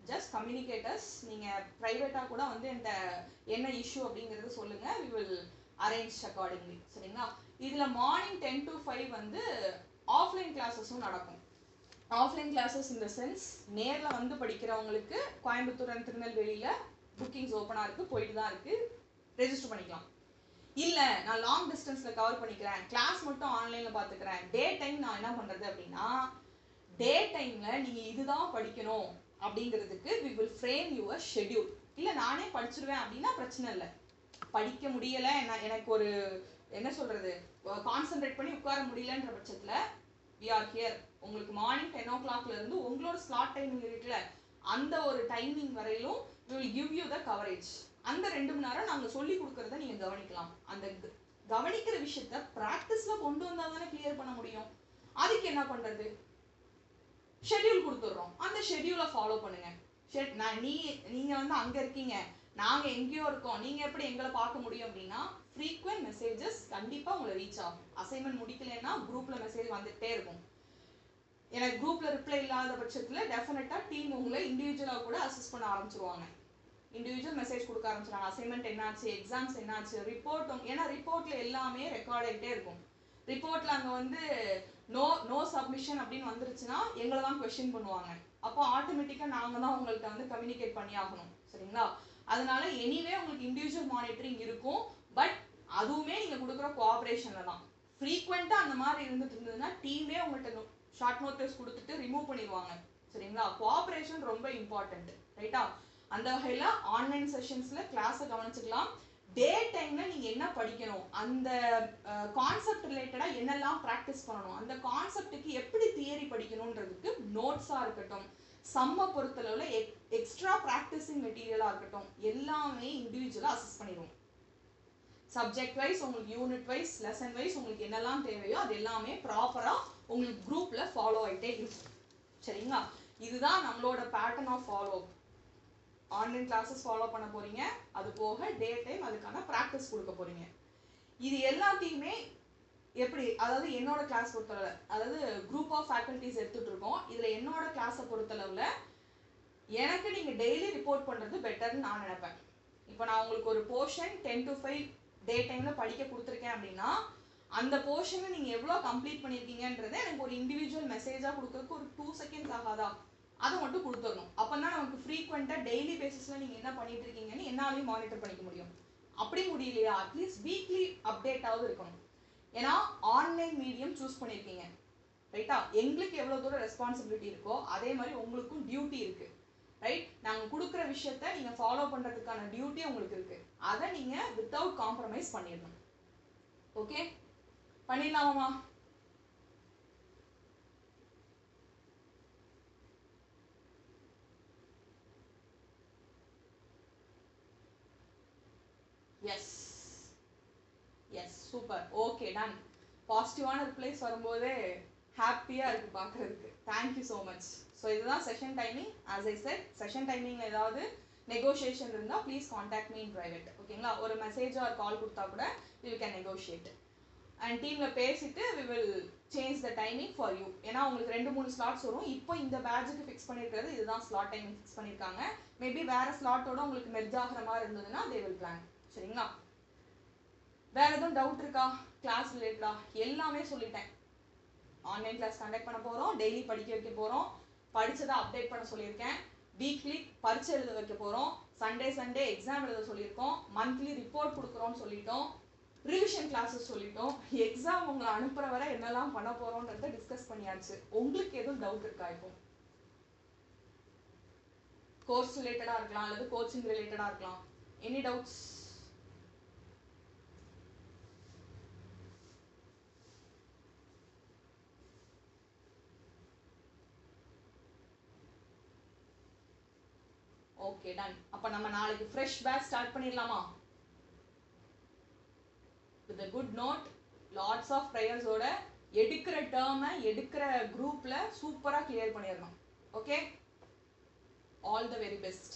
ஜஸ்ட் கம்யூனிகேட்டர்ஸ். நீங்கள் ப்ரைவேட்டாக கூட வந்து என்கிட்ட என்ன இஷ்யூ அப்படிங்கிறது சொல்லுங்கள், வி வில் அரேஞ்ச் அக்கார்டிங்லி. சரிங்களா? இதில் மார்னிங் 10 to 5 வந்து ஆஃப்லைன் கிளாஸஸும் நடக்கும். ஆஃப்லைன் கிளாஸஸ் இந்த சென்ஸ் நேரில் வந்து படிக்கிறவங்களுக்கு கோயம்புத்தூர் அண்ட் திருநெல்வேலியில் புக்கிங்ஸ் ஓப்பனாக இருக்குது, போயிட்டு தான் இருக்குது, ரெஜிஸ்டர் பண்ணிக்கலாம். இல்லை நான் லாங் டிஸ்டன்ஸில் கவர் பண்ணிக்கிறேன், கிளாஸ் மட்டும் ஆன்லைனில் பார்த்துக்கிறேன், டே டைம் நான் என்ன பண்ணுறது அப்படின்னா, டே டைமில் நீங்கள் இதுதான் படிக்கணும் அப்படிங்கிறதுக்கு we will frame your schedule. இல்லை நானே படிச்சிருவேன் அப்படின்னா பிரச்சனை இல்லை. படிக்க முடியலை, எனக்கு ஒரு என்ன சொல்கிறது, கான்சென்ட்ரேட் பண்ணி உட்கார முடியலன்ற பட்சத்தில் வி ஆர் ஹியர். உங்களுக்கு மார்னிங் 10 o'clock இருந்து உங்களோட ஸ்லாட் டைமிங் இருக்குல்ல, அந்த ஒரு டைமிங் வரையிலும் we will give you the coverage. அந்த 2 மணி நேரம் நாங்கள் சொல்லி கொடுக்கறத நீங்கள் கவனிக்கலாம். அந்த கவனிக்கிற விஷயத்த ப்ராக்டிஸில் கொண்டு வந்தால் தானே கிளியர் பண்ண முடியும். அதுக்கு என்ன பண்ணுறது, ஷெட்யூல் கொடுத்துட்றோம், அந்த ஷெட்யூலை ஃபாலோ பண்ணுங்க. நீங்கள் வந்து அங்கே இருக்கீங்க, நாங்கள் எங்கேயோ இருக்கோம், நீங்கள் எப்படி எங்களை பார்க்க முடியும் அப்படின்னா, ஃப்ரீக்வெண்ட் மெசேஜஸ் கண்டிப்பாக உங்களை ரீச் ஆகும். அசைன்மெண்ட் முடிக்கலைன்னா குரூப்பில் மெசேஜ் வந்துகிட்டே இருக்கும். எனக்கு குரூப்பில் ரிப்ளை இல்லாத பட்சத்தில் டெஃபினட்டாக டீம் உங்களை இண்டிவிஜுவலாக கூட அசிஸ்ட் பண்ண ஆரம்பிச்சிருவாங்க. இண்டிவிஜுவல் மெசேஜ் கொடுக்க ஆரம்பிச்சிடுறாங்க, அசைன்மெண்ட் என்னாச்சு, எக்ஸாம்ஸ் என்னாச்சு, ரிப்போர்ட். ஏன்னா ரிப்போர்ட்டில் எல்லாமே ரெக்கார்ட் ஆகிட்டே இருக்கும். ரிப்போர்ட்டில் அங்கே வந்து நோ சப்மிஷன் அப்படின்னு வந்துருச்சுன்னா எங்களை தான் கொஸ்டின் பண்ணுவாங்க. அப்போ ஆட்டோமேட்டிக்காக நாங்கள் தான் உங்கள்கிட்ட வந்து கம்யூனிகேட் பண்ணி ஆகணும். சரிங்களா? அதனால எனிவே உங்களுக்கு இண்டிவிஜுவல் மானிட்டரிங் இருக்கும். பட் அதுவுமே நீங்கள் கொடுக்குற கோஆப்ரேஷனில் தான். ஃப்ரீக்வெண்ட்டாக அந்த மாதிரி இருந்ததுன்னா டீமே உங்கள்கிட்ட ஷார்ட் நோட்டீஸ் கொடுத்துட்டு ரிமூவ் பண்ணிடுவாங்க. சரிங்களா? கோஆப்ரேஷன் ரொம்ப இம்பார்ட்டன்ட். ரைட்டா? அந்த வகையில் ஆன்லைன் செஷன்ஸில் கிளாஸை கவனிச்சுக்கலாம். டே டைமில் நீங்கள் என்ன படிக்கணும், அந்த கான்செப்ட் ரிலேட்டடாக என்னெல்லாம் ப்ராக்டிஸ் பண்ணணும், அந்த கான்செப்டுக்கு எப்படி தியரி படிக்கணுன்றதுக்கு நோட்ஸாக இருக்கட்டும், சம்மை பொறுத்தளவில் எக்ஸ்ட்ரா ப்ராக்டிஸிங் மெட்டீரியலாக இருக்கட்டும், எல்லாமே இண்டிவிஜுவலாக அசஸ் பண்ணிடுவோம். சப்ஜெக்ட் வைஸ் உங்களுக்கு யூனிட் வைஸ் லெசன் வைஸ் உங்களுக்கு என்னெல்லாம் தேவையோ அது எல்லாமே ப்ராப்பராக உங்களுக்கு குரூப்பில் ஃபாலோ ஆகிட்டே இருக்கும். சரிங்களா? இதுதான் நம்மளோட pattern of follow. Online classes follow பண்ண போறீங்க, அது போக டே டைம் அதுக்கான ப்ராக்டிஸ் கொடுக்க போறீங்க. இது எல்லாத்தையுமே எப்படி, அதாவது என்னோட கிளாஸ் பொறுத்தளவில், அதாவது குரூப் ஆஃப் ஃபேக்கல்டிஸ் எடுத்துட்டு இருக்கோம். இதில் என்னோட கிளாஸை பொறுத்தளவில் எனக்கு நீங்கள் டெய்லி ரிப்போர்ட் பண்ணுறது பெட்டர்னு நான் நினைப்பேன். இப்போ நான் உங்களுக்கு ஒரு போர்ஷன் 10 to 5 டே டைமில் படிக்க கொடுத்துருக்கேன் அப்படின்னா அந்த போர்ஷனை நீங்கள் எவ்வளோ கம்ப்ளீட் பண்ணியிருக்கீங்கன்றதை எனக்கு ஒரு இண்டிவிஜுவல் மெசேஜாக கொடுக்கறதுக்கு ஒரு 2 seconds ஆகாதா, அதை மட்டும் கொடுத்துடணும். அப்போ தான் நமக்கு ஃப்ரீக்வெண்ட்டாக டெய்லி பேசிஸில் நீங்கள் என்ன பண்ணிட்டு இருக்கீங்கன்னு என்னாலையும் மானிட்டர் பண்ணிக்க முடியும். அப்படி முடியலையா, அட்லீஸ்ட் வீக்லி அப்டேட்டாவது இருக்கணும். ஏன்னா ஆன்லைன் மீடியம் சூஸ் பண்ணியிருக்கீங்க. ரைட்டா? எங்களுக்கு எவ்வளோ தூரம் ரெஸ்பான்சிபிலிட்டி இருக்கோ அதே மாதிரி உங்களுக்கும் டியூட்டி இருக்குது. ரைட்? நாங்கள் கொடுக்குற விஷயத்த நீங்கள் ஃபாலோ பண்ணுறதுக்கான டியூட்டி உங்களுக்கு இருக்குது. அதை நீங்கள் வித்தவுட் காம்ப்ரமைஸ் பண்ணிடணும். ஓகே, பண்ணிடலாமா? Yes yes, super, okay, done. பாசிட்டிவான ரிப்ளைஸ் வரும்போதே ஹாப்பியாக இருக்குது பார்க்குறதுக்கு. Thank you so much. ஸோ இதுதான் session timing. As I said, session டைமிங்கில் ஏதாவது நெகோஷியேஷன் இருந்தால் please contact me in private. ஓகேங்களா? ஒரு மெசேஜ் ஆர் கால் கொடுத்தா கூட வி கேன் நெகோஷியேட். அண்ட் டீமில் பேசிட்டு we will change the timing for you. ஏன்னா உங்களுக்கு 2-3 ஸ்லாட்ஸ் வரும். இப்போ இந்த பேட்சுக்கு ஃபிக்ஸ் பண்ணியிருக்கிறது இதுதான் ஸ்லாட் டைமிங் ஃபிக்ஸ் பண்ணியிருக்காங்க. மேபி வேறு ஸ்லாட்டோட உங்களுக்கு மெர்ஜ் ஆகிற மாதிரி இருந்ததுன்னா தே வில் பிளான். சரிங்களா? வேற எதுவும் டவுட் இருக்கா கிளாஸ் ரிலேட்டடா? எல்லாமே சொல்லிட்டேன். ஆன்லைன் கிளாஸ் கண்டக்ட் பண்ண போகிறோம், டெய்லி படிக்க வைக்க போகிறோம், படித்ததை அப்டேட் பண்ண சொல்லியிருக்கேன், வீக்லி பரீட்சை எழுத வைக்க போகிறோம், சண்டே எக்ஸாம் எழுத சொல்லியிருக்கோம், மந்த்லி ரிப்போர்ட் கொடுக்குறோன்னு சொல்லிட்டோம், ரிவிஷன் கிளாஸஸ் சொல்லிட்டோம், எக்ஸாம் உங்களை அனுப்புகிற வரை என்னெல்லாம் பண்ண போகிறோன்றத டிஸ்கஸ் பண்ணியாச்சு. உங்களுக்கு எதுவும் டவுட் இருக்கா? இப்போ கோர்ஸ் ரிலேட்டடாக இருக்கலாம் அல்லது கோச்சிங் ரிலேட்டடாக இருக்கலாம். Any doubts? Okay, done. அப்போ நம்ம நாளைக்கு ஃப்ரெஷ் பேட்ச் ஸ்டார்ட் பண்ணிடலாமா? With a good note, lots of prayers-ஓட எடுக்கிற டேர்மை எடுக்கிற குரூப்பில் சூப்பராக கிளியர் பண்ணிடணும். Okay, all the very best.